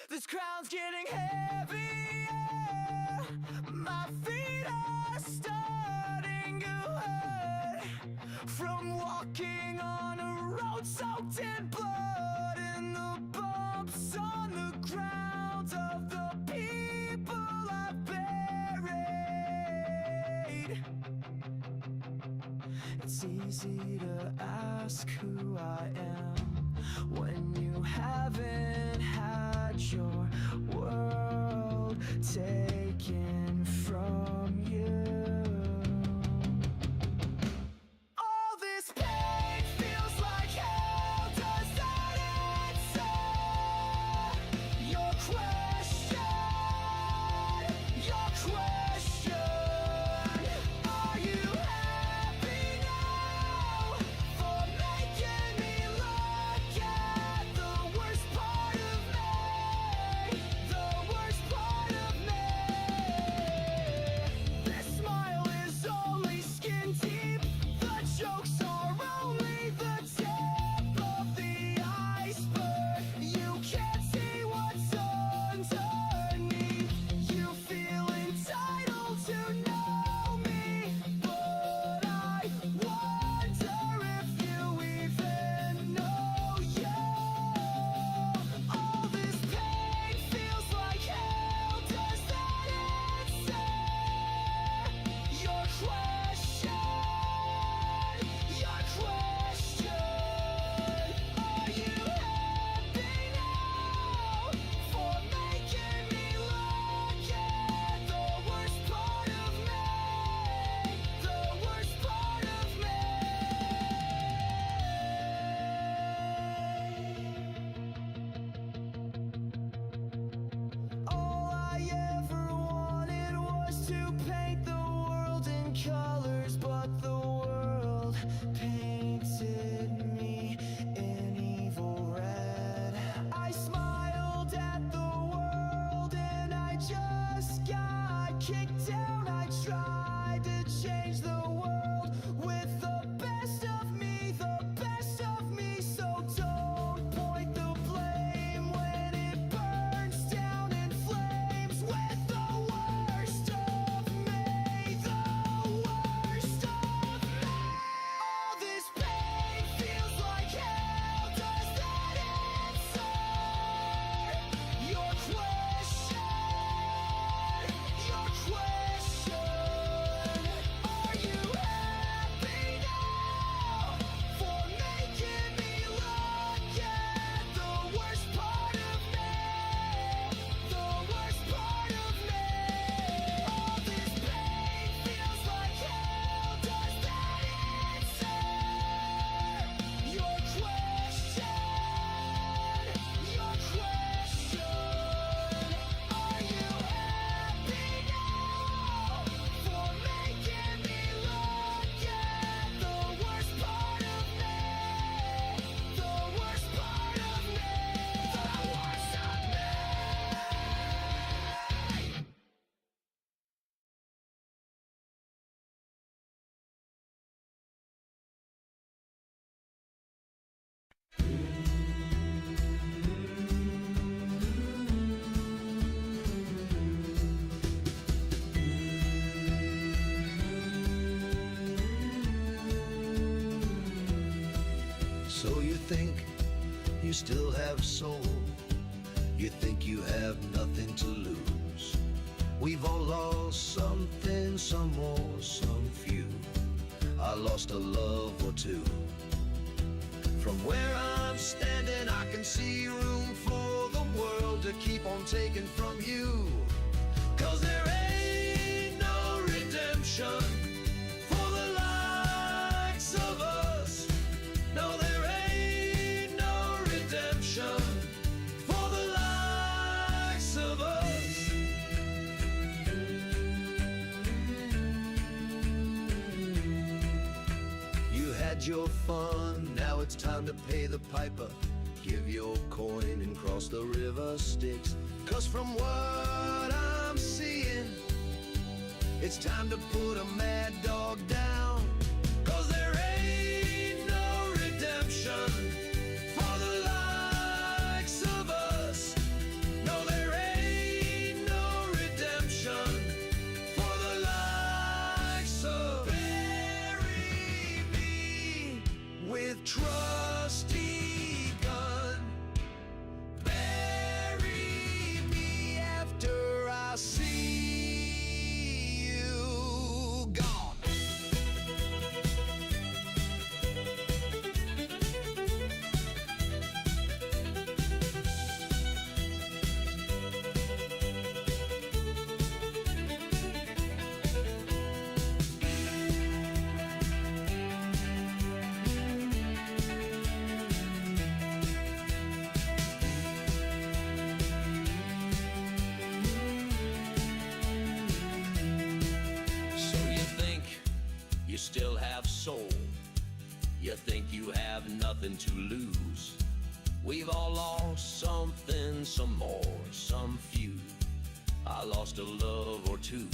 This crown's getting heavier. My feet are starting to hurt from walking on a road soaked in blood, and the bumps on the ground of the people I've buried. It's easy to ask who I am when you haven't had your world taken from you. All this pain feels like hell. Does that answer your question? Your question. Are you happy now for making me look at the worst part of me? The worst part of me. This smile is only skin deep. The jokes are only the tip of the iceberg. You can't see what's underneath. You feel entitled to know me, but I wonder if you even know you. All this pain feels like hell. Does that answer your question? Your question. Are you happy now for making me look at the worst part of me? The worst part of me. All I ever wanted was to paint the world in colors, but the world painted me in evil red. I smiled at the world and I just got kicked down. I tried to change the world with the best of me, the best of me. So don't point the blame when it burns down in flames with the worst of me, the worst of me. All this pain feels like hell. Does that answer your question? Your question. Are you happy now for making me look at the worst part of me? The worst part of me. All this pain feels like hell. Does that answer your question? Your question. Are you happy now for making me look at the worst part of me? The worst part of me. The worst of me. So you think you still have soul? You think you have nothing to lose? We've all lost something, some more, some few. I lost a love or two. From where I'm standing, I can see room for the world to keep on taking from you. 'Cause there ain't no redemption for the likes of us. No, there ain't no redemption for the likes of us. You had your fun, now it's time to pay the piper. Give your coin and cross the river Styx. 'Cause from what I'm seeing, it's time to put a mad dog down. 'Cause there ain't no redemption for the likes of us. No, nothing to lose. We've all lost something, some more, some few. I lost a love or two.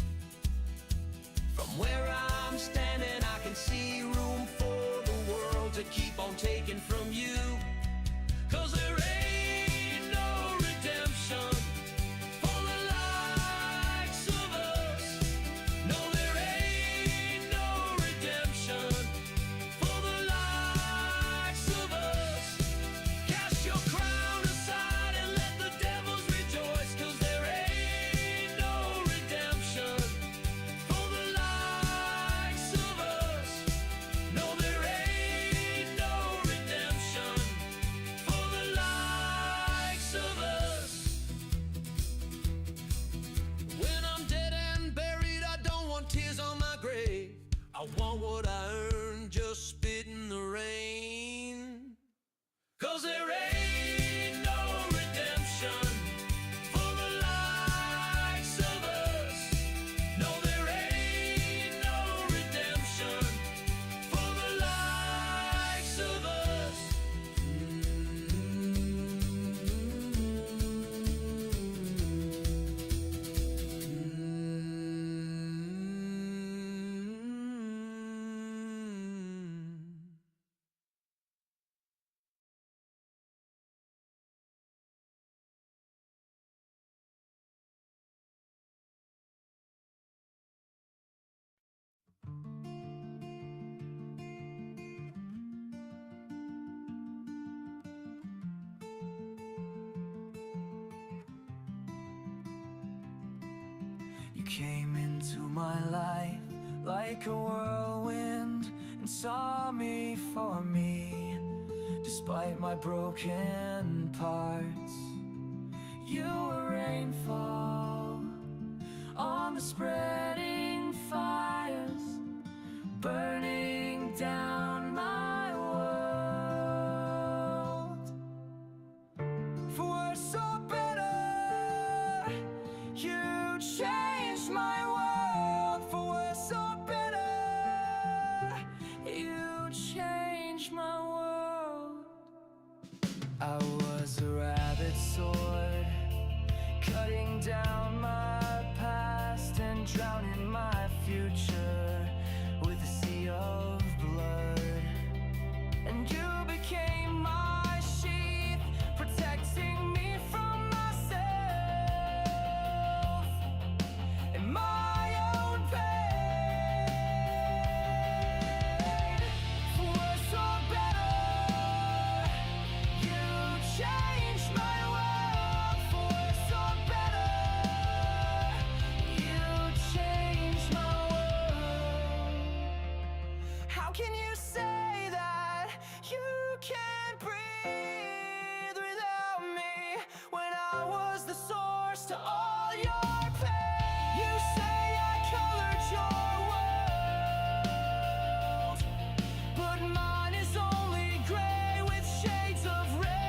From where I'm standing, I can see room for the world to keep on taking from you. 'Cause there ain't no redemption for the likes of us. No, there ain't no redemption for the likes of us. Cast your crown aside and let the devils rejoice. 'Cause there ain't no redemption for the likes of us. No, there ain't no redemption for the likes of us. When I'm dead and buried, I don't want tears on my grave. I want what I earned, just spit in the rain. 'Cause there ain't no redemption for the likes of us. No, there ain't no redemption for the likes of us. You came into my life like a whirlwind and saw me for me, despite my broken parts. You were rainfall on the spreading fires, burning down my world. For worse or better, you changed my world. For worse or better, you changed my world. I was a rabbit sword, cutting down my past and drowning my future with a sea of blood. And you became my sheath, protecting me from myself and my own pain. For worse or better, you changed my world. For worse or better, you changed my world. How can you say that you can't breathe without me when I was the source to all your pain? You say I colored your world, but mine is only gray with shades of red.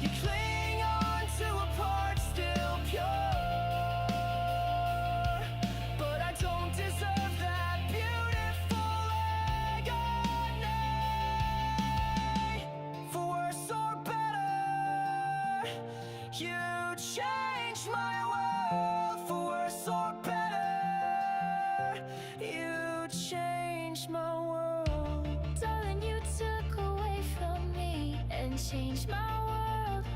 You cling on to a part still pure, but I don't deserve that beautiful agony. For worse or better, you changed my world. For worse or better, you changed my world. Darling, you took away from me and changed my world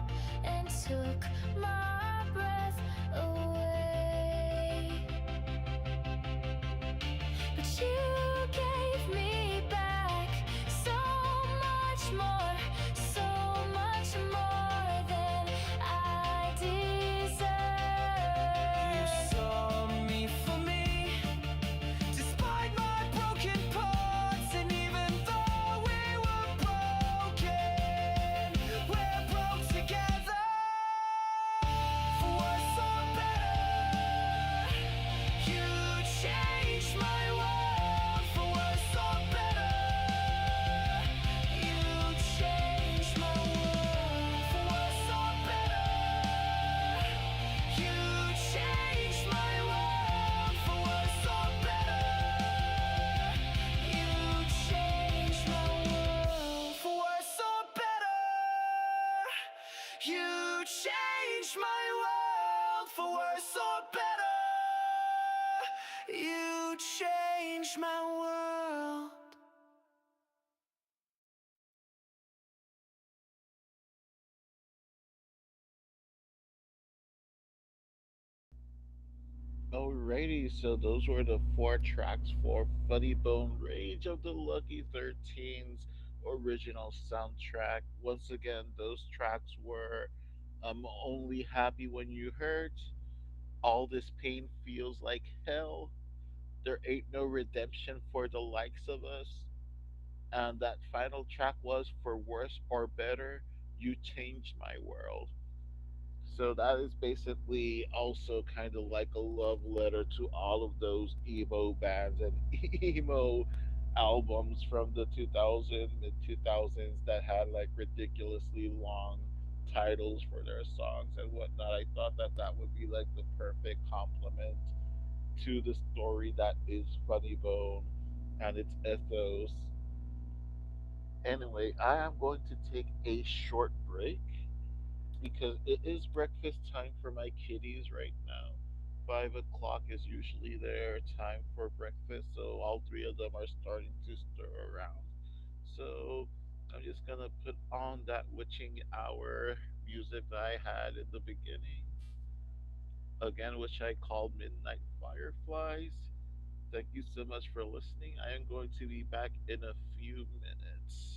and took my breath away. But you gave me back so much more than I deserve. You saw me for me, despite my broken parts. And even though we were broken, we're broke together. For worse or better, you changed my world. For worse or better, you changed changed my world for worse or better. You changed my world. Alrighty, so those were the four tracks for Funny Bone Rage of the Lucky 13's original soundtrack. Once again, those tracks were Only Happy When You Hurt, All This Pain Feels Like Hell, There Ain't No Redemption for the Likes of Us, and that final track was For Worse or Better, You Changed My World. So that is basically also kind of like a love letter to all of those emo bands and emo albums from the 2000s, mid 2000s that had like ridiculously long titles for their songs and whatnot. I thought that that would be like the perfect complement to the story that is Funny Bone and its ethos. Anyway, I am going to take a short break because it is breakfast time for my kitties right now. 5 o'clock is usually their time for breakfast, so all three of them are starting to stir around. So I'm just gonna put on that witching hour music that I had in the beginning, again, which I called Midnight Fireflies. Thank you so much for listening. I am going to be back in a few minutes.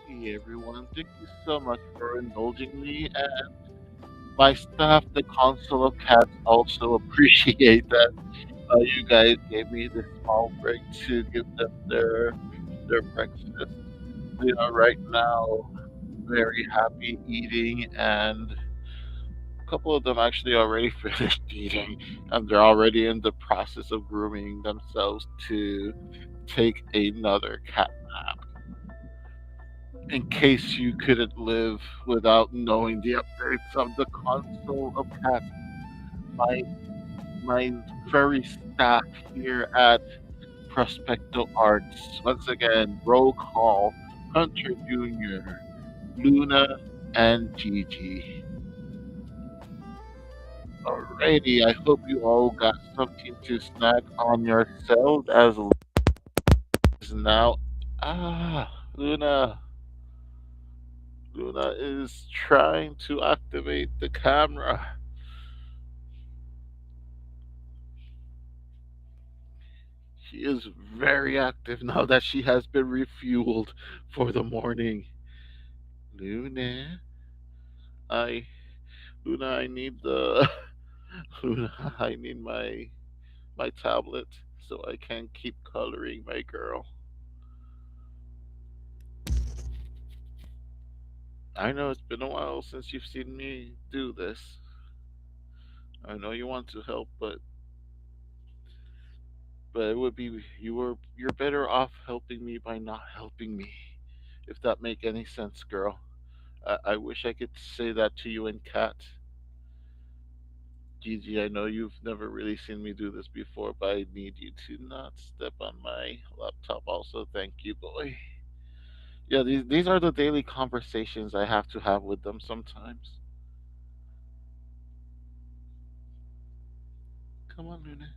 Hey everyone, thank you so much for indulging me. And my staff, the Council of Cats, also appreciate that you guys gave me this small break to give them their breakfast. They are right now very happy eating, and a couple of them actually already finished eating, and they're already in the process of grooming themselves to take another cat nap. In case you couldn't live without knowing the updates of the console of cats, my my very staff here at Prospecto Arts. Once again, roll call: Hunter Jr., Luna, and Gigi. Alrighty, I hope you all got something to snack on yourselves as now. Luna. Luna is trying to activate the camera. She is very active now that she has been refueled for the morning. Luna, I Luna, I need the Luna, I need my tablet so I can keep coloring my girl. I know it's been a while since you've seen me do this. I know you want to help, but it would be you're better off helping me by not helping me. If that make any sense, girl. I wish I could say that to you in cat. Gigi, I know you've never really seen me do this before, but I need you to not step on my laptop. Also, thank you, boy. Yeah, these are the daily conversations I have to have with them sometimes. Come on, Luna.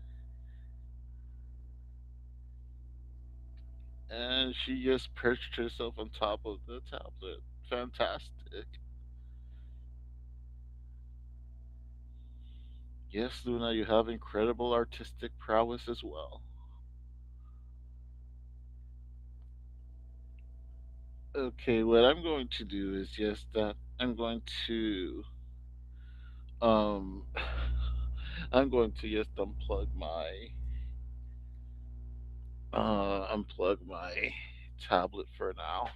And she just perched herself on top of the tablet. Fantastic. Yes, Luna, you have incredible artistic prowess as well. Okay, what I'm going to do is just that I'm going to um I'm going to just unplug my tablet for now.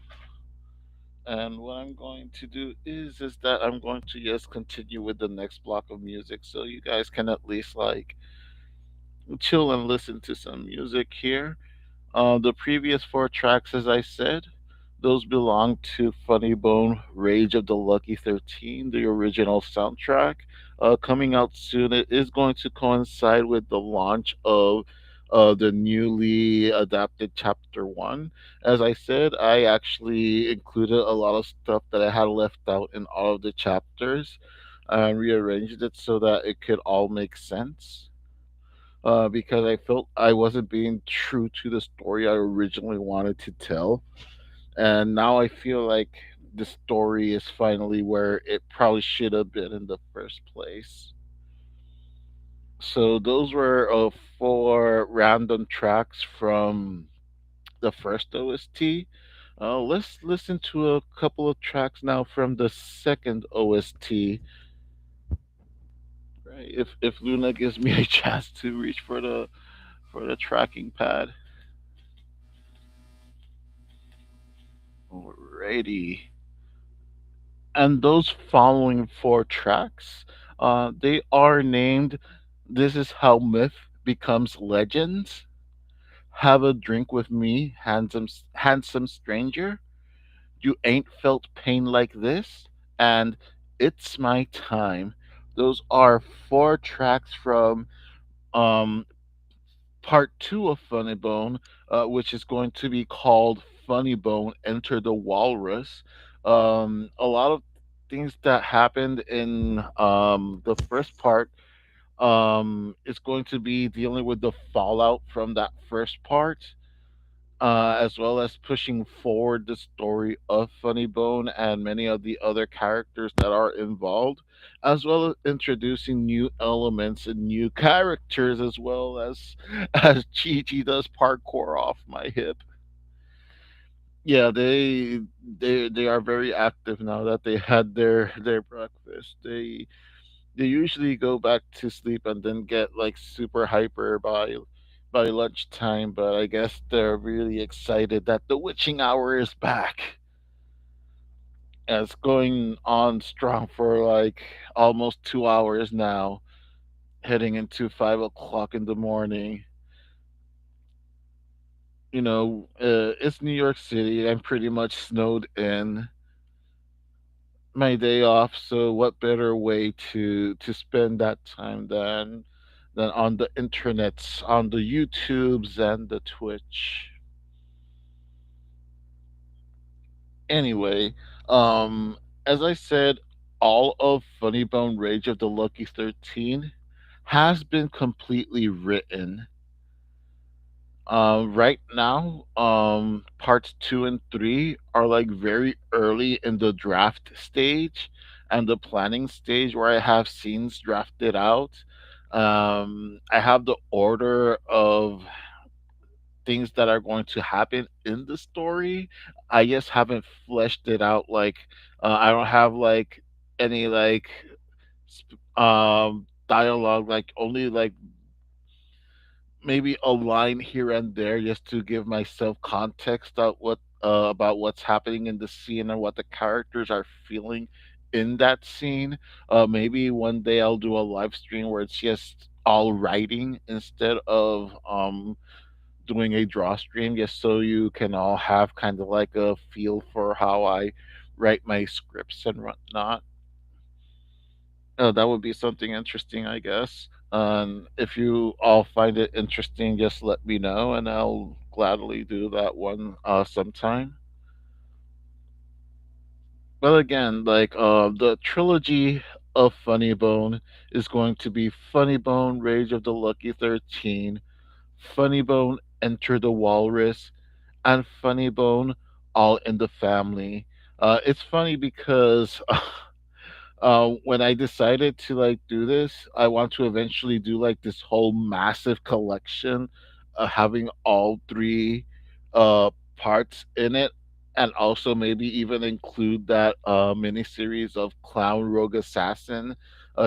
And what I'm going to do is that I'm going to just continue with the next block of music so you guys can at least like chill and listen to some music here. The previous four tracks, as I said, Those belong to Funny Bone Rage of the Lucky 13, the original soundtrack. Coming out soon, it is going to coincide with the launch of the newly adapted Chapter 1. As I said, I actually included a lot of stuff that I had left out in all of the chapters and rearranged it so that it could all make sense. Because I felt I wasn't being true to the story I originally wanted to tell, and now I feel like the story is finally where it probably should have been in the first place. So those were four random tracks from the first OST. Let's listen to a couple of tracks now from the second OST. Right, if Luna gives me a chance to reach for the tracking pad. Alrighty. And those following four tracks, they are named "This Is How Myth Becomes Legend," "Have a Drink with Me, Handsome Stranger," "You Ain't Felt Pain Like This," and "It's My Time." Those are four tracks from um, part two of Funny Bone, which is going to be called Funny Bone Enter the Walrus. A lot of things that happened in the first part is going to be dealing with the fallout from that first part. As well as pushing forward the story of Funny Bone and many of the other characters that are involved, as well as introducing new elements and new characters, as well as as Chi Chi does parkour off my hip. Yeah, they are very active now that they had their breakfast. They usually go back to sleep and then get like super hyper by lunchtime, but I guess they're really excited that the witching hour is back. And it's going on strong for like almost 2 hours now, heading into 5 o'clock in the morning. It's New York City. I'm pretty much snowed in. My day off, so what better way to spend that time than on the internets, on the YouTubes and the Twitch. Anyway, um as I said, all of Funny Bone Rage of the Lucky 13 has been completely written. Right now, parts two and three are like very early in the draft stage and the planning stage where I have scenes drafted out. I have the order of things that are going to happen in the story. I just haven't fleshed it out. Like, I don't have like any like dialogue, like only like maybe a line here and there just to give myself context about what's happening in the scene and what the characters are feeling in that scene. Maybe one day I'll do a live stream where it's just all writing instead of doing a draw stream, just so you can all have kind of like a feel for how I write my scripts and whatnot. That would be something interesting, I guess. If you all find it interesting, just let me know, and I'll gladly do that one sometime. But again, like the trilogy of Funny Bone is going to be Funny Bone, Rage of the Lucky 13, Funny Bone, Enter the Walrus, and Funny Bone, All in the Family. It's funny because when I decided to like do this, I want to eventually do like this whole massive collection, having all three parts in it, and also maybe even include that miniseries of Clown Rogue Assassin,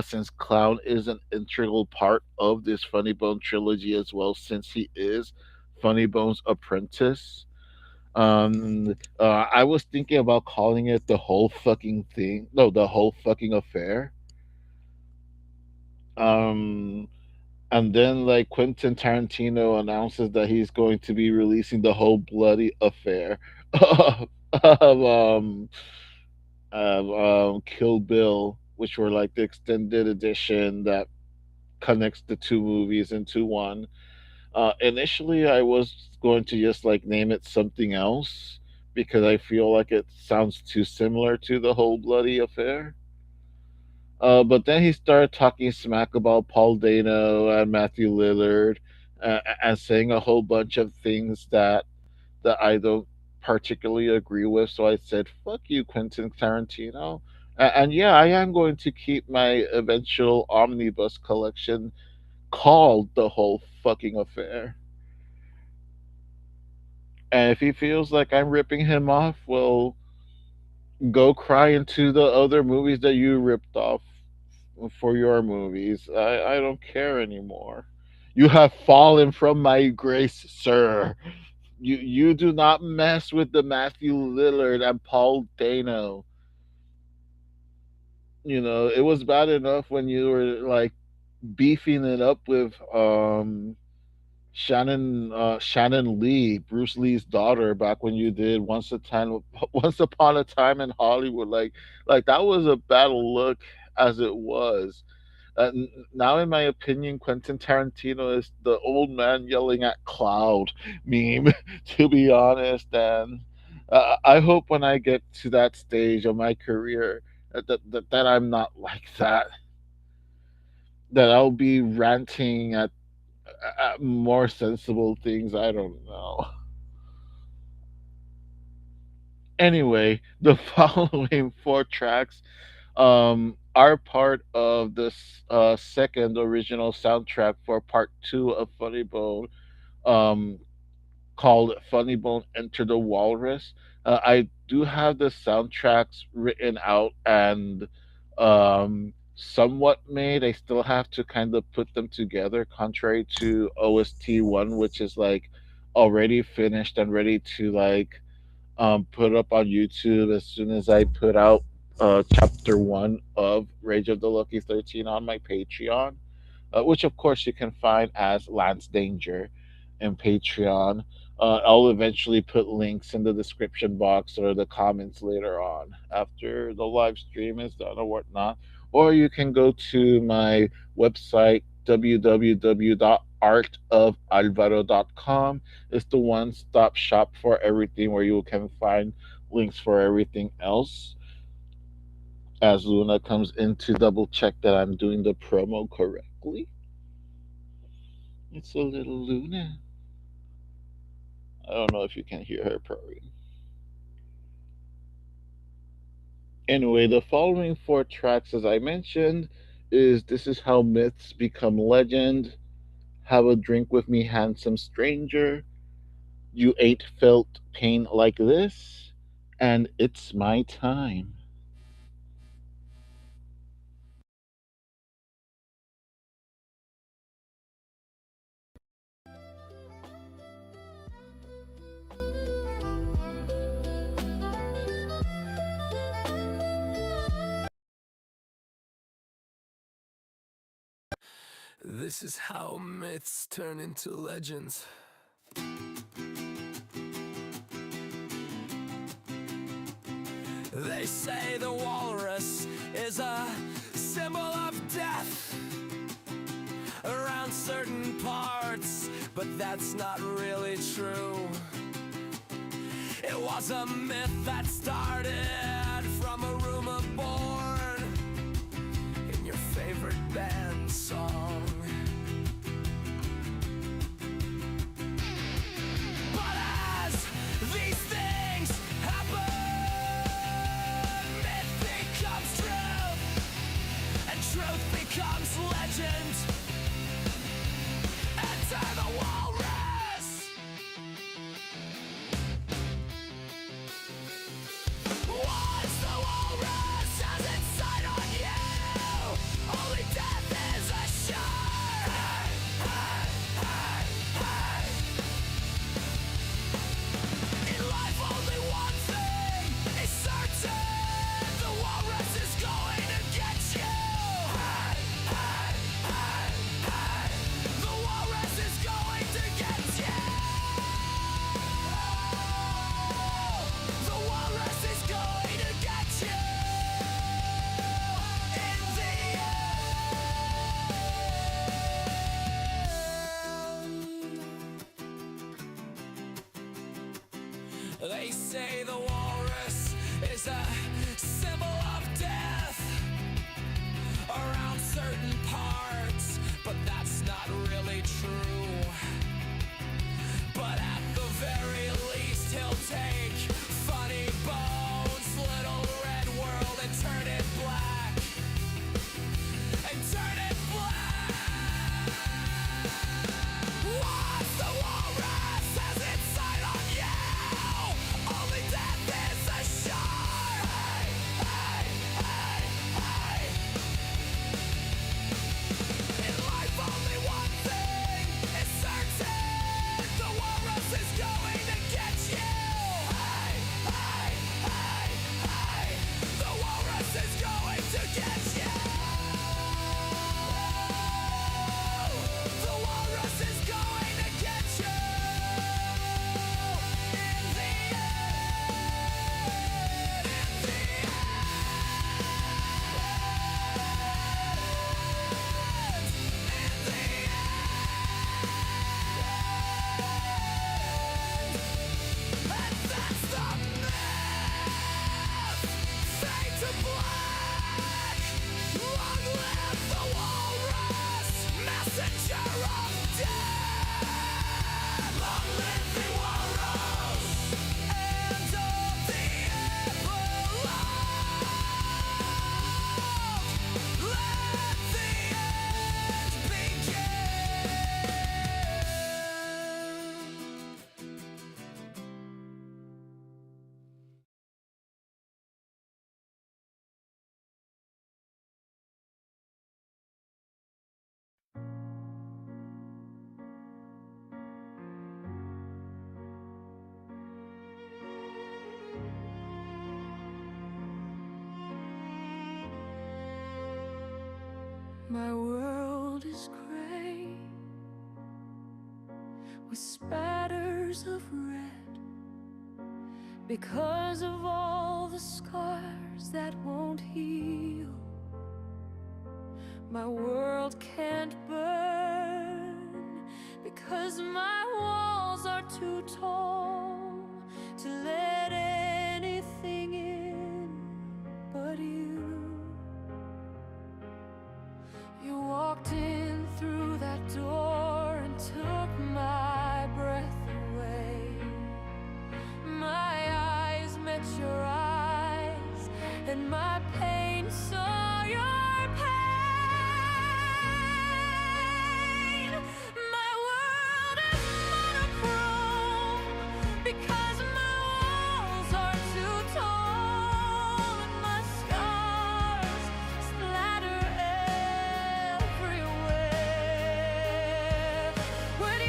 since Clown is an integral part of this Funny Bone trilogy as well, since he is Funny Bone's apprentice. I was thinking about calling it the whole fucking thing. No, the whole fucking affair. Um, and then like Quentin Tarantino announces that he's going to be releasing the whole bloody affair. of Kill Bill, which were like the extended edition that connects the two movies into one. Initially, I was going to just like name it something else because I feel like it sounds too similar to the whole bloody affair. But then he started talking smack about Paul Dano and Matthew Lillard, and saying a whole bunch of things that I don't particularly agree with. So I said, "Fuck you, Quentin Tarantino." And yeah, I am going to keep my eventual omnibus collection called The Whole Fucking Affair. And if he feels like I'm ripping him off, well, go cry into the other movies that you ripped off for your movies. I don't care anymore. You have fallen from my grace, sir. You do not mess with the Matthew Lillard and Paul Dano. You know, it was bad enough when you were like beefing it up with Shannon Lee, Bruce Lee's daughter, back when you did Once Upon a Time in Hollywood. Like that was a bad look as it was. Now, in my opinion, Quentin Tarantino is the old man yelling at cloud meme. To be honest, and I hope when I get to that stage of my career that I'm not like that. That I'll be ranting at more sensible things. I don't know. Anyway, the following four tracks are part of this second original soundtrack for part two of Funny Bone, um, called Funny Bone Enter the Walrus. I do have the soundtracks written out and somewhat made. I still have to kind of put them together, contrary to OST one, which is like already finished and ready to like put up on YouTube as soon as I put out chapter one of Rage of the Lucky 13 on my Patreon, which of course you can find as Lance Danger in Patreon. I'll eventually put links in the description box or the comments later on after the live stream is done or whatnot. Or you can go to my website www.artofalvaro.com. It's the one stop shop for everything where you can find links for everything else. As Luna comes in to double check that I'm doing the promo correctly. It's a little Luna. I don't know if you can hear her purring. Anyway, the following four tracks, as I mentioned, is This Is How Myths Become Legend, Have a Drink with Me, Handsome Stranger, You Ain't Felt Pain Like This, and It's My Time. This is how myths turn into legends. They say the walrus is a symbol of death around certain parts, but that's not really true. It was a myth that started from a rumor born in your favorite band song. But as these things happen, myth becomes truth, and truth becomes legend. Enter the walrus. Once the walrus has its sight on you, only death is assured. Hey, hey, hey, hey. In life only one thing is certain: the walrus is going to get you. Hey, hey, hey. say the walrus is a symbol of death around certain parts, but that's not really true. But at the very least, he'll take funny bones, little red world, and turn it black. And turn it black. Once the walrus has its sight on you, only death is assured. Hey, hey, hey, hey. In life, only one thing is certain: the walrus is going to get you. Hey, hey, hey, hey. The walrus is going to get you. The walrus is going to get you. In the end, in the end, in the end. And that's the myth. Fade to black. Long live the walrus, messenger of death. Long live the walrus and of the epilogue. Let the end begin. My world is gray with spatters of red because of all the scars that won't heal. My world can't burn because my walls are too tall to let anything in but you. You walked in through that door and took my breath away. My eyes met your eyes, and my pain saw your pain. My world is monochrome because my walls are too tall, and my scars splatter everywhere. When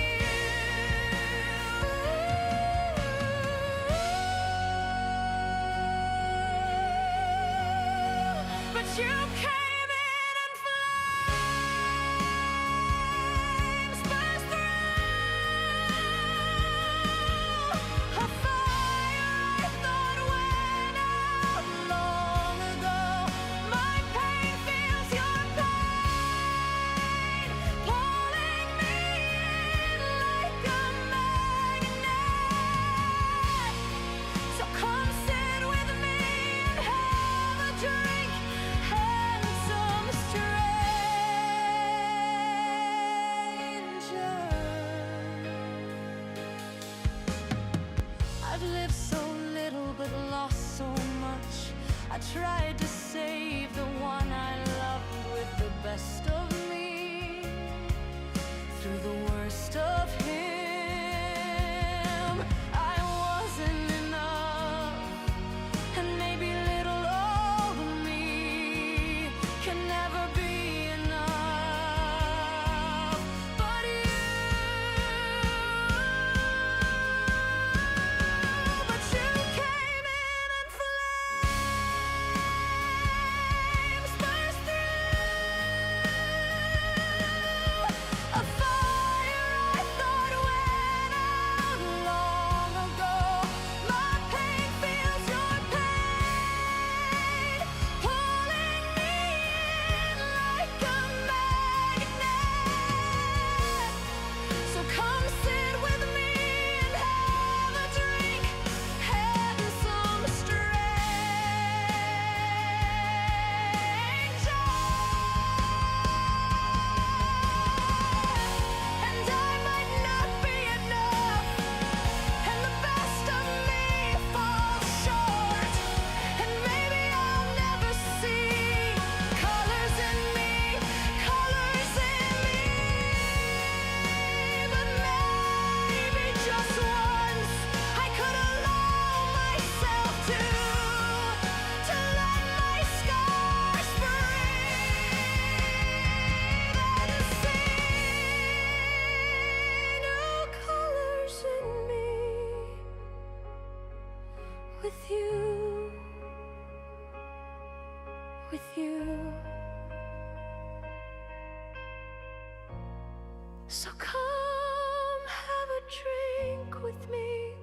So come have a drink with me,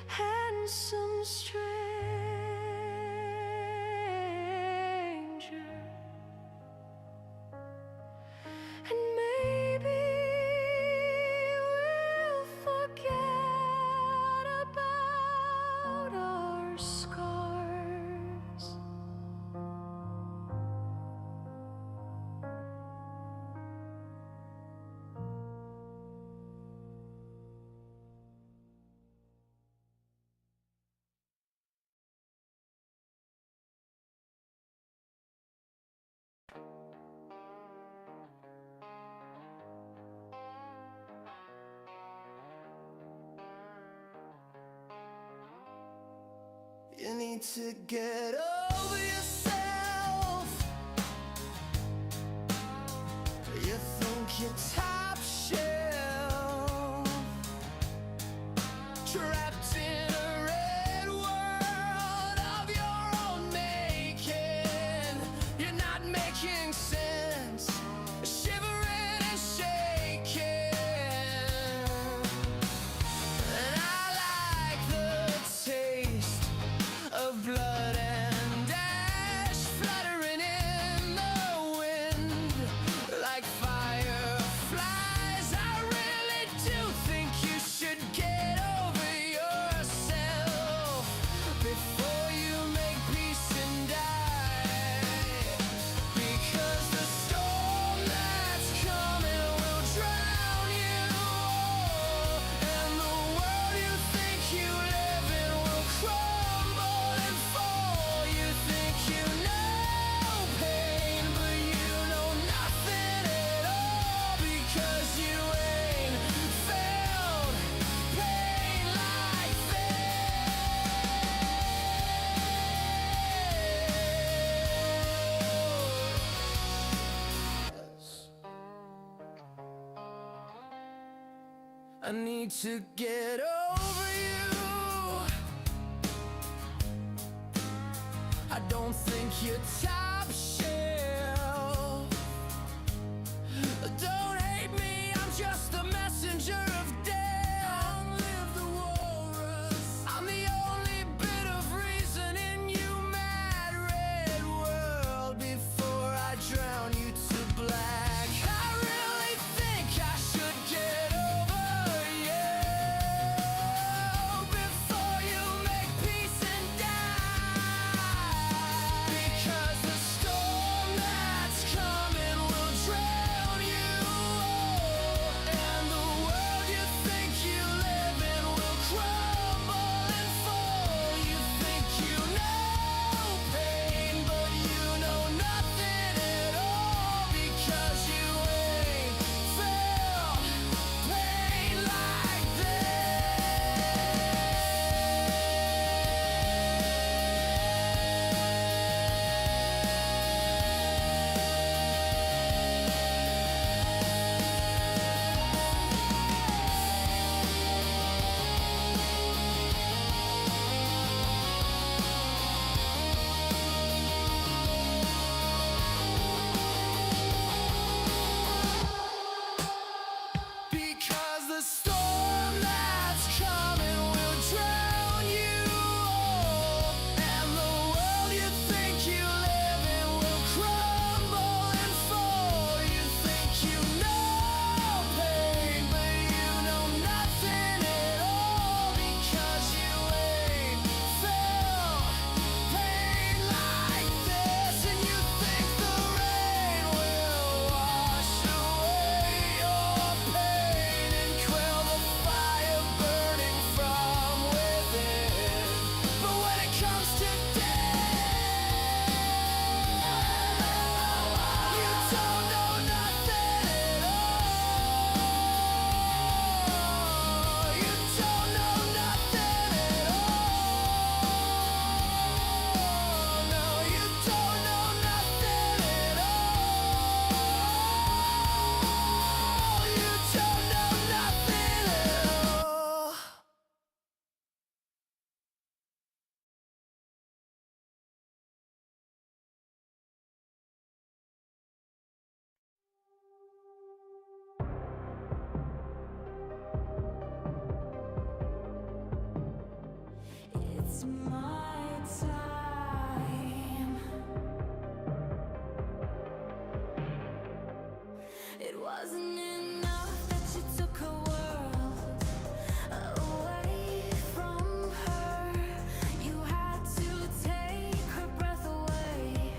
handsome stranger, and maybe we'll forget about our scars. You need to get over yourself. You think you're top shelf, trapped in a red world of your own making. You're not making sense, shivering and shaking. And I like the taste of blood and ash fluttering in the wind like fireflies. I really do think you should get over yourself before you make peace and die. Because the storm that's coming will drown you, and the world you think you live in will crumble and fall. You think you know pain, but you know nothing at all, because you ain't felt pain like this. I need to get over you. I don't think you're top shelf. Don't hate me, I'm just the messenger of death. Long live the walrus. I'm the only bit of reason in you, mad red world, before I drown you to black. I really think I should get over you before you make peace and die. Because the it's my time. It wasn't enough that you took her world away from her. You had to take her breath away,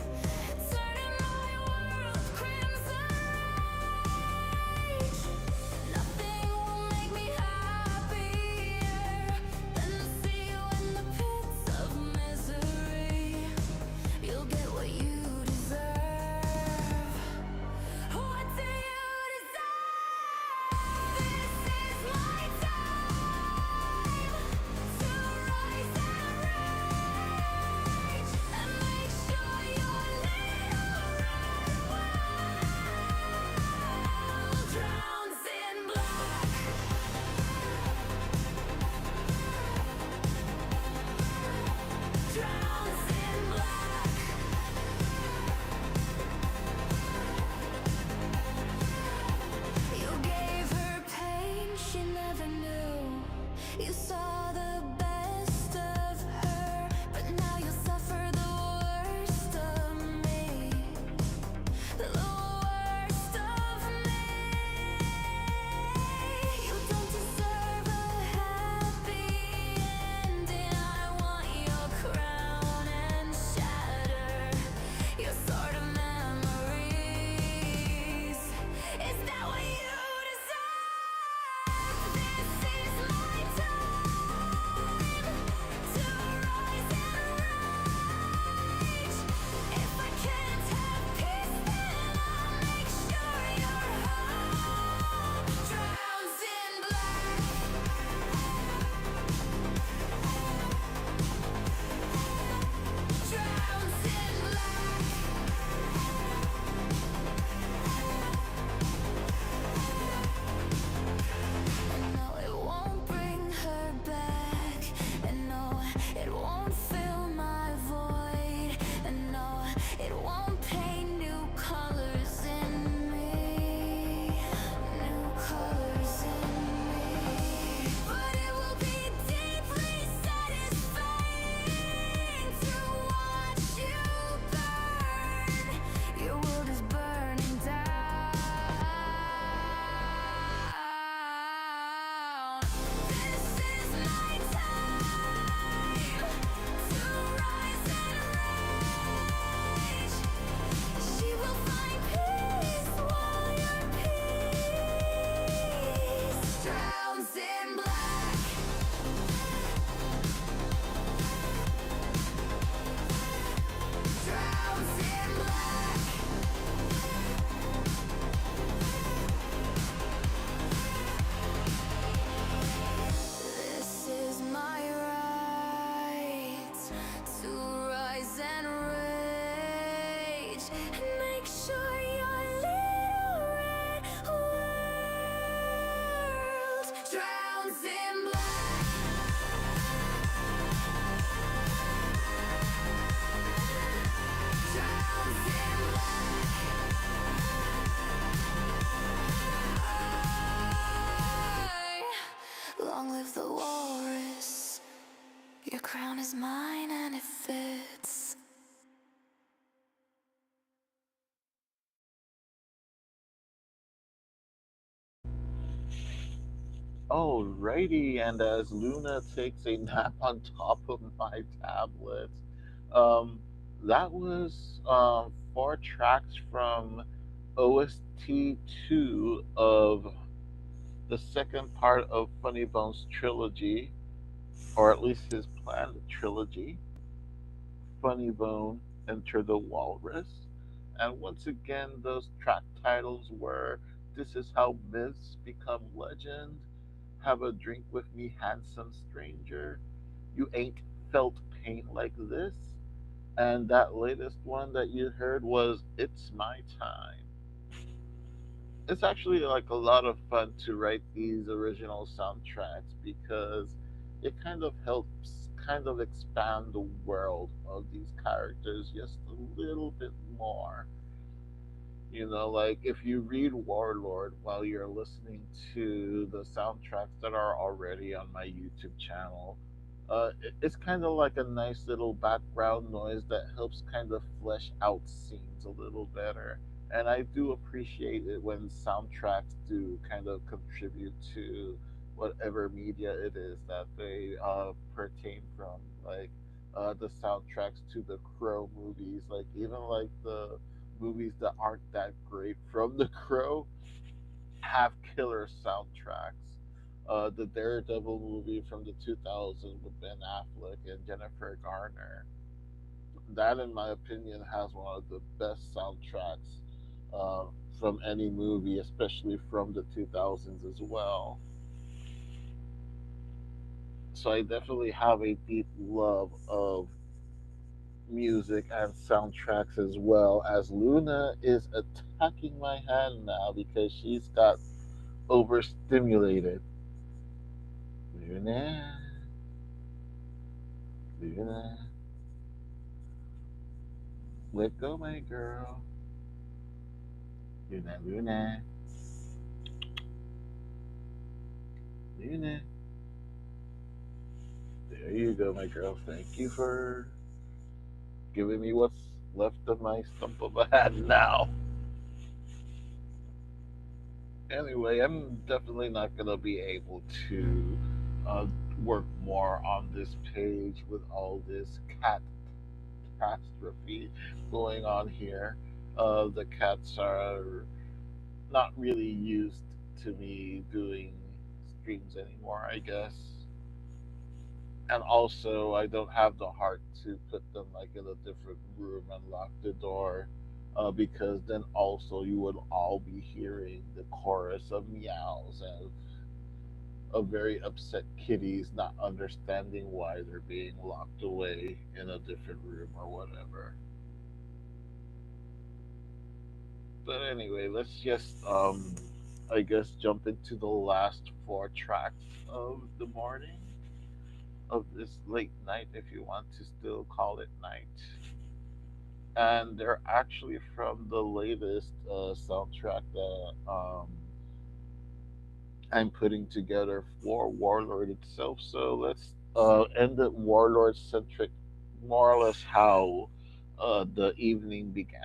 turning my world crimson rage. Nothing will make me happier than to see you in the pits of misery. You'll get what you deserve. What do you deserve? This is my time to rise and rage and make sure your little red world drowns in black. Drowns in black. You gave her pain she never knew. You saw the best of her, but now you'll suffer the worst of me. The worst of me. You don't deserve a happy ending. I want your crown and shatter your sword of memories. Is that what you deserve? This is my time to rise and rage. If I can't have peace, then I'll make sure your heart drowns in black. Drowns in black. And no, it won't bring her back. And no, it won't fill my void. And no, it won't paint new colors in me. New colors in me. But it will be deeply satisfying to watch you burn. Your world is burning down. This is my time to rise and rage. She will find peace while your peace drowns in black. Drowns in black. This is my right to rise and rage and make sure your little red world drowns in black. Drowns in black. Long live the walrus. Your crown is mine and it fits. Alrighty, and as Luna takes a nap on top of my tablet, um, that was 4 tracks from OST 2 of the second part of Funny Bone's trilogy, or at least his planned trilogy, Funny Bone, Enter the Walrus. And once again, those track titles were This Is How Myths Become Legend, Have a Drink with Me, Handsome Stranger, You Ain't Felt Pain Like This, and that latest one that you heard was It's My Time. It's actually like a lot of fun to write these original soundtracks because it kind of helps kind of expand the world of these characters just a little bit more. Like if you read Warlord while you're listening to the soundtracks that are already on my YouTube channel, It's kind of like a nice little background noise that helps kind of flesh out scenes a little better. And I do appreciate it when soundtracks do kind of contribute to whatever media it is that they pertain from. Like the soundtracks to the Crow movies, like even like the movies that aren't that great from the Crow have killer soundtracks. The Daredevil movie from the 2000s with Ben Affleck and Jennifer Garner. That, in my opinion, has one of the best soundtracks uh, from any movie, especially from the 2000s as well. So I definitely have a deep love of music and soundtracks as well. As Luna is attacking my hand now because she's got overstimulated. Luna, Luna, let go, my girl. Luna, Luna, Luna. There you go, my girl. Thank you for giving me what's left of my stump of a hat now. Anyway, I'm definitely not going to be able to uh, work more on this page with all this cat catastrophe going on here. The cats are not really used to me doing streams anymore, I guess. And also, I don't have the heart to put them like in a different room and lock the door, because then also you would all be hearing the chorus of meows and of very upset kitties not understanding why they're being locked away in a different room or whatever. But anyway, let's just I guess jump into the last four tracks of the morning of this late night, if you want to still call it night. And they're actually from the latest soundtrack that I'm putting together for Warlord itself. So let's end it Warlord centric, more or less how the evening began.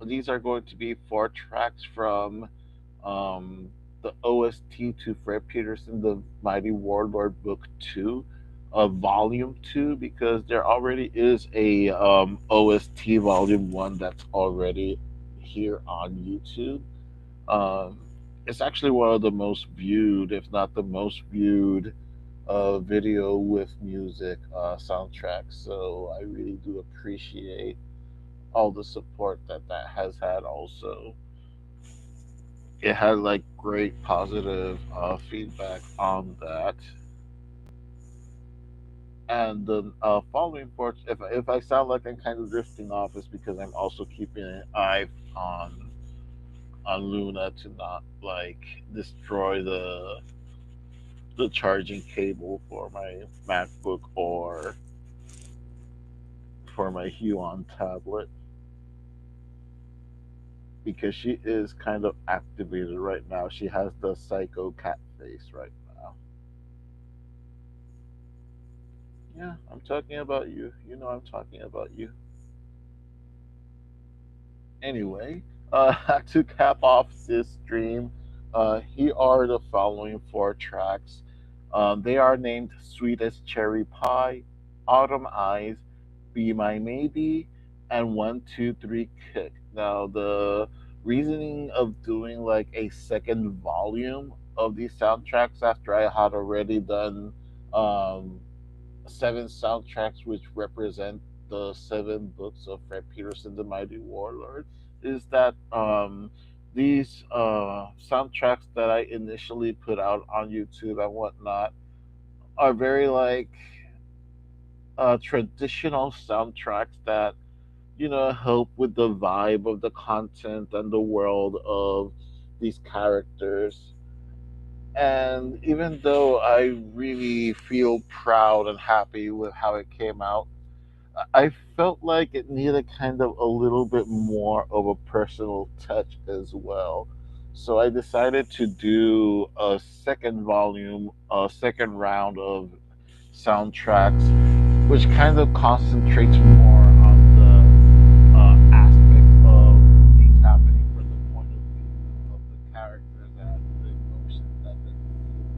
These are going to be four tracks from um, the OST to Fred Peterson, The Mighty Warlord Book 2, Volume 2, because there already is a OST Volume 1 that's already here on YouTube. Um, it's actually one of the most viewed, if not the most viewed, video with music soundtracks. So I really do appreciate all the support that that has had also. It had like great positive feedback on that. And the following parts, if I sound like I'm kind of drifting off, it's because I'm also keeping an eye on Luna to not like destroy the charging cable for my MacBook or for my Huon tablet, because she is kind of activated right now. She has the psycho cat face right now. Yeah, I'm talking about you. You know I'm talking about you. Anyway, to cap off this stream, here are the following four tracks. They are named Sweet as Cherry Pie, Autumn Eyes, Be My Maybe, and 1, 2, 3 Kick. Now, the reasoning of doing like a second volume of these soundtracks after I had already done um, seven soundtracks, which represent the seven books of Fred Peterson, the Mighty Warlord, is that these soundtracks that I initially put out on YouTube and whatnot are very like traditional soundtracks that help with the vibe of the content and the world of these characters. And even though I really feel proud and happy with how it came out, I felt like it needed kind of a little bit more of a personal touch as well. So I decided to do a second volume, a second round of soundtracks, which kind of concentrates more on the aspect of things happening from the point of view of the characters and the emotions that they're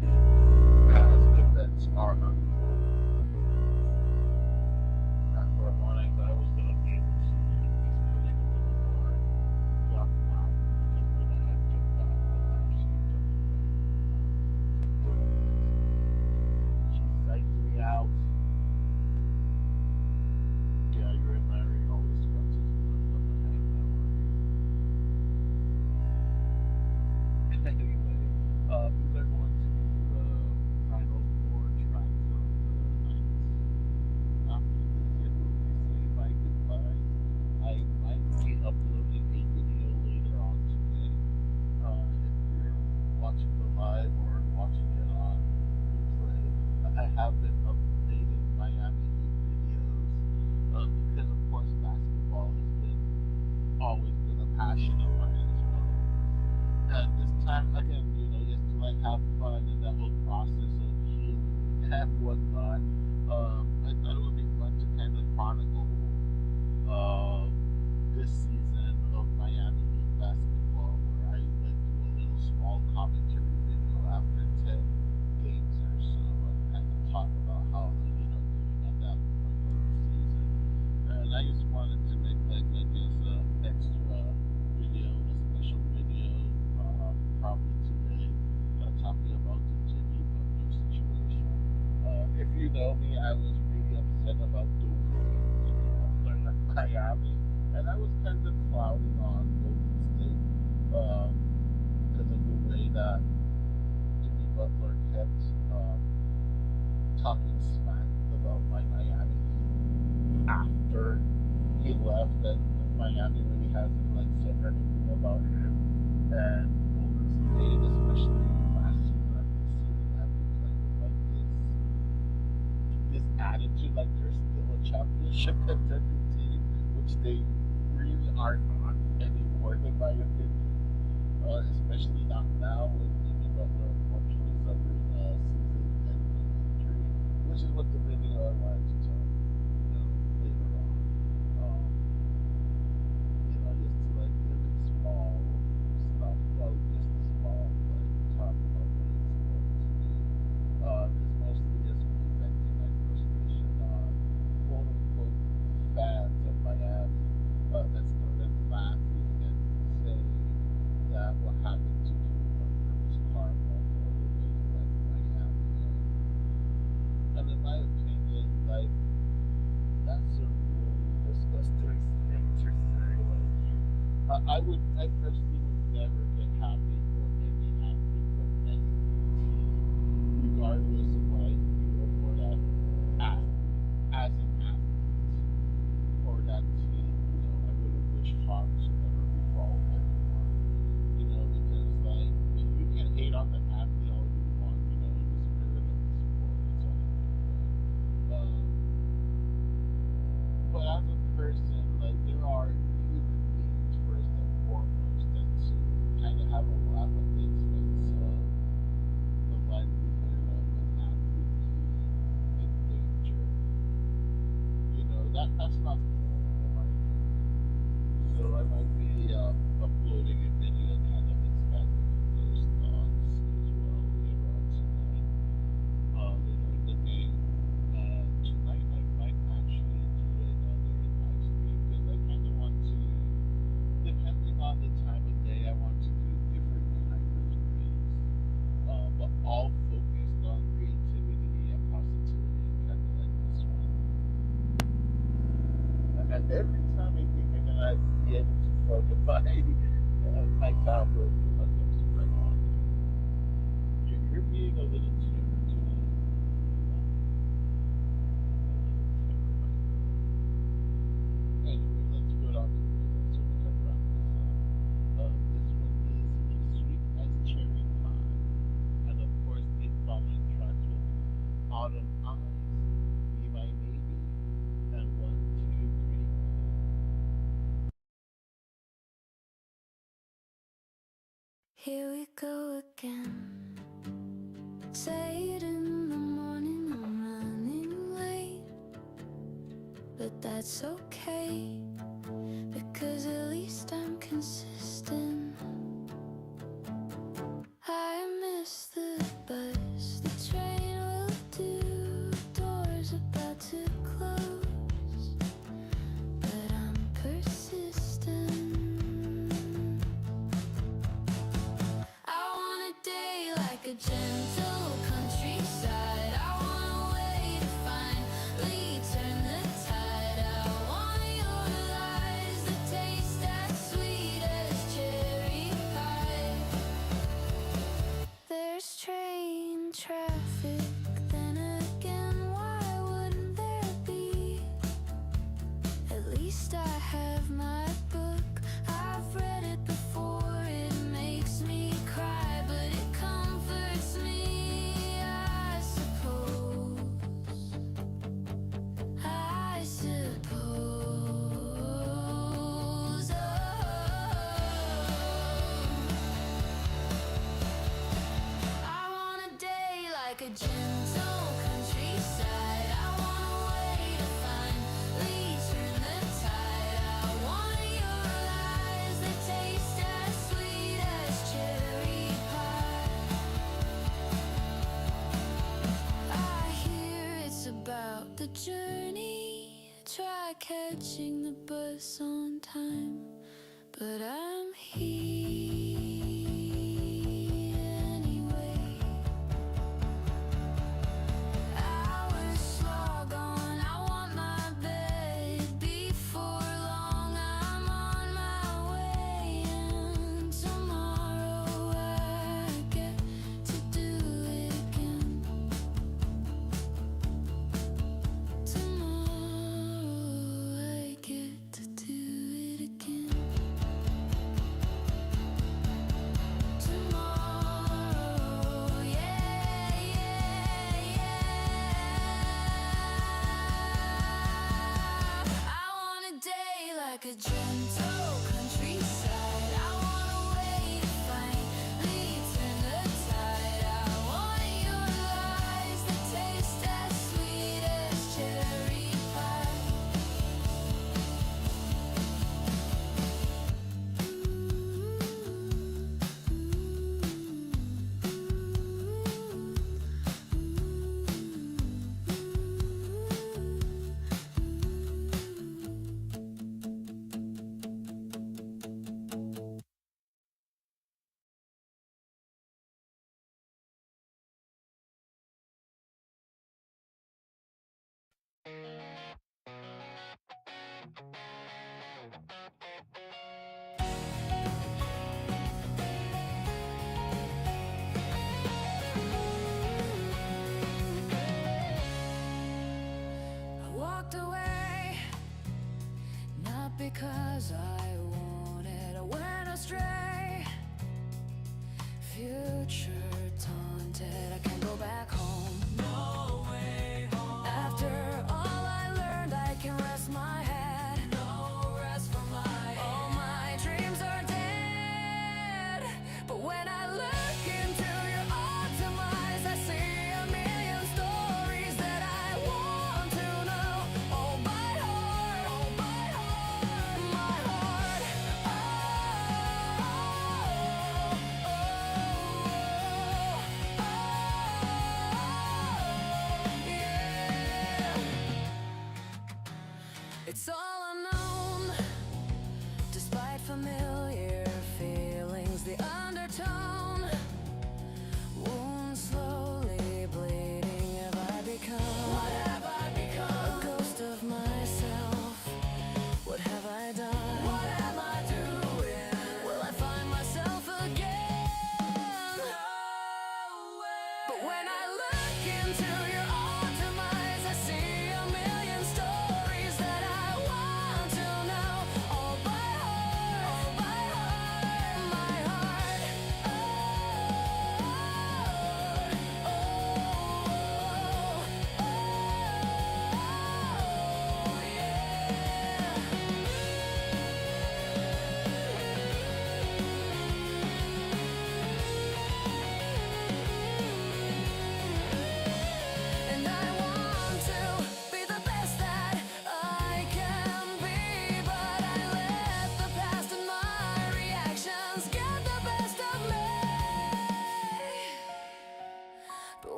feeling as events are unfolding. And for a moment, I thought I was going to be able to at least put in a little more block out because when I had jumped out, I actually jumped away. She psyched me out. Yeah, you're admiring all the scratches left on my hand now, are you? Anyway, these are going to be the final four tracks of the night. After this, it will be say bye goodbye. I might be uploading a video later on today. If you're watching the live or watching it on replay, I have been updating Miami Heat videos because, of course, basketball has been always been a passion of mine as well. And this time, again, just to like have fun in that whole process of healing and whatnot, I thought it would be fun to kind of chronicle uh, this season of Miami Heat basketball, where I like do a little small commentary video after 10 games or so, and kind of talk about how the Heat are doing at that point of the season. And I just wanted to make like I guess a extra video, a special video, probably today, talking about the Jimmy Butler situation. If you know me, I was really upset about the way Jimmy Butler left Miami, and I was kind of clouding on Golden State because of the way that Jimmy Butler kept talking smack about my Miami Heat after he left, and Miami really hasn't like said anything about him. And Golden State, especially last season and this season, have been kind of like this attitude like they're still a championship contending team, which they really are not anymore, in my opinion. Especially not now with Jimmy Butler unfortunately suffering a season-ending injury, which is what the video I wanted to talk, later on. Um, just to like give a small stuff, well, just a small like talk about what it's going to be. It's mostly just me venting my frustration on quote unquote fans of Miami that started laughing and saying that what happened to Jimmy Butler was karma for the way he left Miami. And in my opinion, like that's a really disgusting thing to say. Like, I personally would never get happy for any athlete from any team, regardless of what I feel for that athlete as an athlete or that team. I wouldn't wish harm to ever befall anyone. Because like if you can hate on the athlete all you want, in the spirit of the sport, it's all good. But as a person, like there are human beings first and foremost, and Here we go again. Say it in the morning, I'm running late, but that's okay, because at least I'm consistent. I miss the bus, the train will do, doors about to close, but I'm persistent. I want a day like a gentle countryside. I want a way to finally turn the tide. I want your lies that taste as sweet as cherry pie. There's train traffic, then again, why wouldn't there be? At least I have my book. I've read it before, it makes me cry, but it comforts me, I suppose. I suppose. I want a day like a gentle countryside. I want a way to finally turn the tide. I want your lies that taste as sweet as cherry pie. I hear it's about the journey. Try catching the bus on time, but I'm here anyway. Hours slog on, I want my bed before long. I'm on my way, and tomorrow I get to do it again. Tomorrow I get to do it again. Tomorrow, yeah, yeah, yeah. I want a day like a gentle countryside. I want a way to finally turn the tide. I want your lies that taste as sweet as cherry pie. I walked away, not because I wanted, I went astray. Future taunted, I can't go back home. No way home. After all I learned, I can rest my head. No rest for my head. All my dreams are dead. But when I look into your autumn eyes, I see a million stories that I want to know. Oh, by heart, my heart. Yeah. It's all unknown, despite familiar feelings. The undertone, wounds slowly bleeding. Have I become? What have I become? A ghost of myself. What have I done? What am I doing? Will I find myself again? Nowhere. But when I look into your autumn eyes, I see a million stories that I want to know. All by heart, my heart. Oh.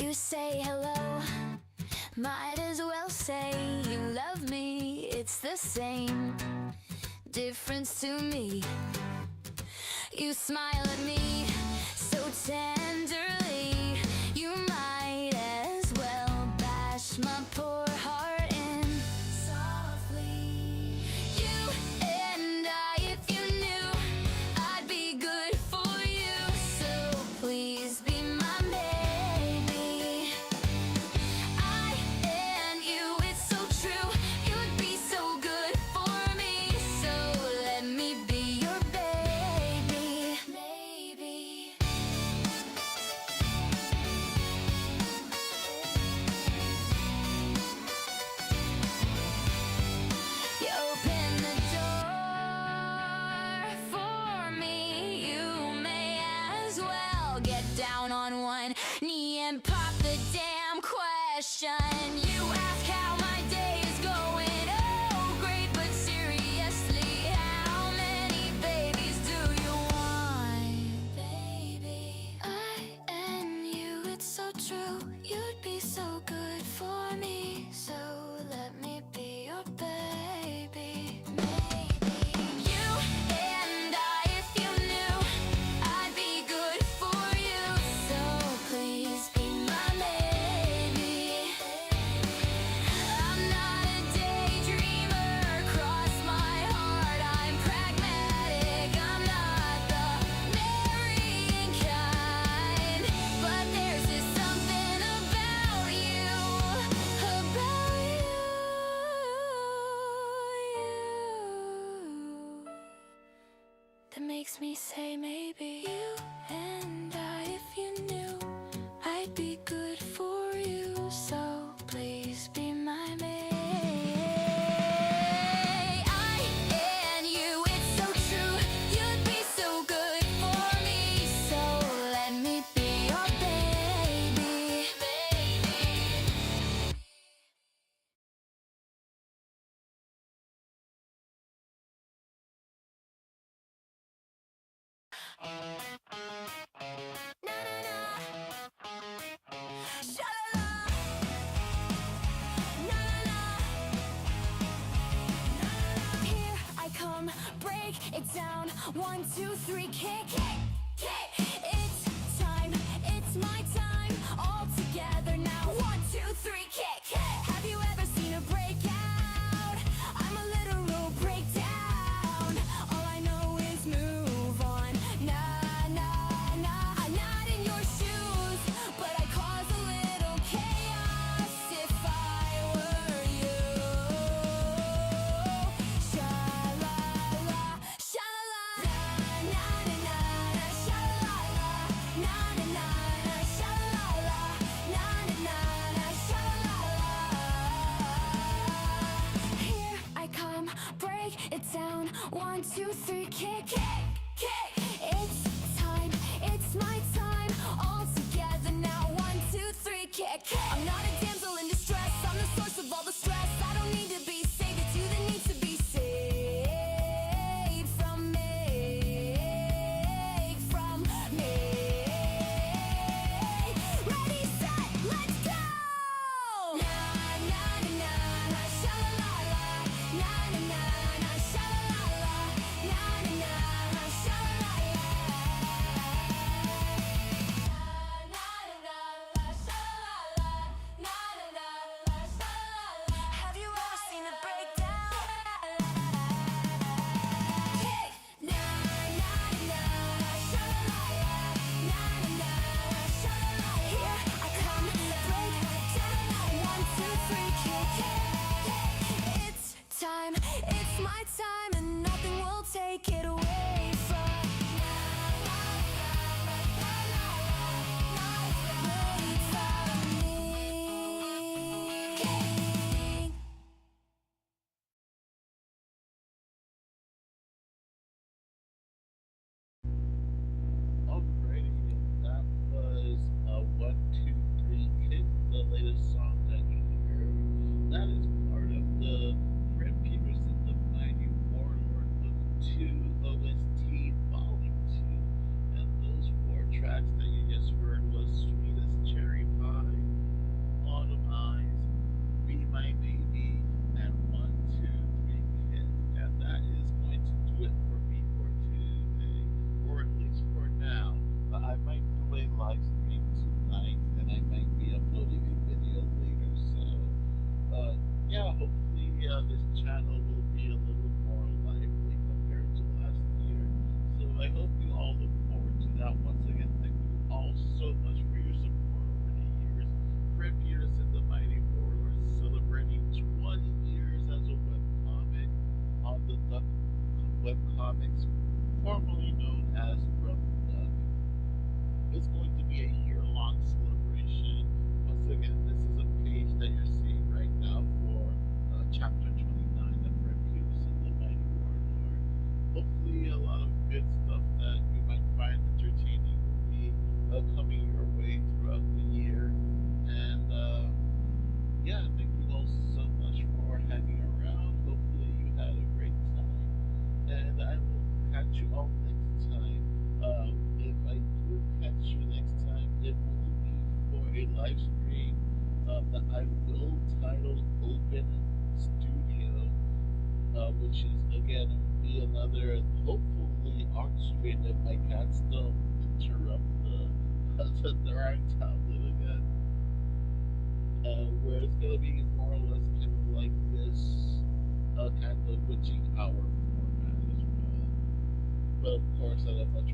You say hello, might as well say you love me. It's the same difference to me. You smile at me so tenderly. You might as well bash my poor heart in softly. You and I, if you knew, I'd be good for you. So please be my baby. I and you, it's so true. You'd be so good for me. So let me be your baby. Maybe. You open the door for me. You may as well get down on one knee and pop the damn question. You ask how my day is going. Oh, great, but seriously, how many babies do you want? Baby, I and you, it's so true. You'd be so good for me. So let me be your baby. Maybe. You and I, if you knew, I'd be good for you. So please be my baby. I'm not a daydreamer, cross my heart, I'm pragmatic. I'm not the marrying kind, but there's just something about you, that makes me say maybe. You and I, if you knew, I'd be good for you. So please be my baby. I and you, it's so true. You'd be so good for me. So let me be your baby. Na na na, sha-la-la. Na na na. Here I come, break it down. 1, 2, 3, kick, kick, kick. It's time, it's my time. All together now. 1, 2, 3, kick, kick. Have you ever seen a breakout? I'm a literal breakdown. All I know is move on. Nah, nah, nah. I'm not in your shoes, but I cause a little chaos if I were you. Sha-la-la, sha-la-la. Na na na na, sha-la-la. Na na na na, sha-la-la. Na na na na, sha-la-la. Here I come, break it down. 1, 2, 3, kick, kick, kick. It's time, it's my time. All together now. 1, 2, 3, kick, kick. I'm not a damsel in distress. I'm the source of all the stress. I don't need to be saved. It's you that needs to be saved from me. From me. Ready, set, let's go. Na na na na na, sha-la-la-la. Na na na na, sha-la-la-la. Na na na na, live stream that I will title Open Studio, which is again be another hopefully art stream if my cats don't interrupt the right tablet again, where it's gonna be more or less kind of like this kind of witching hour format as well, but of course at a much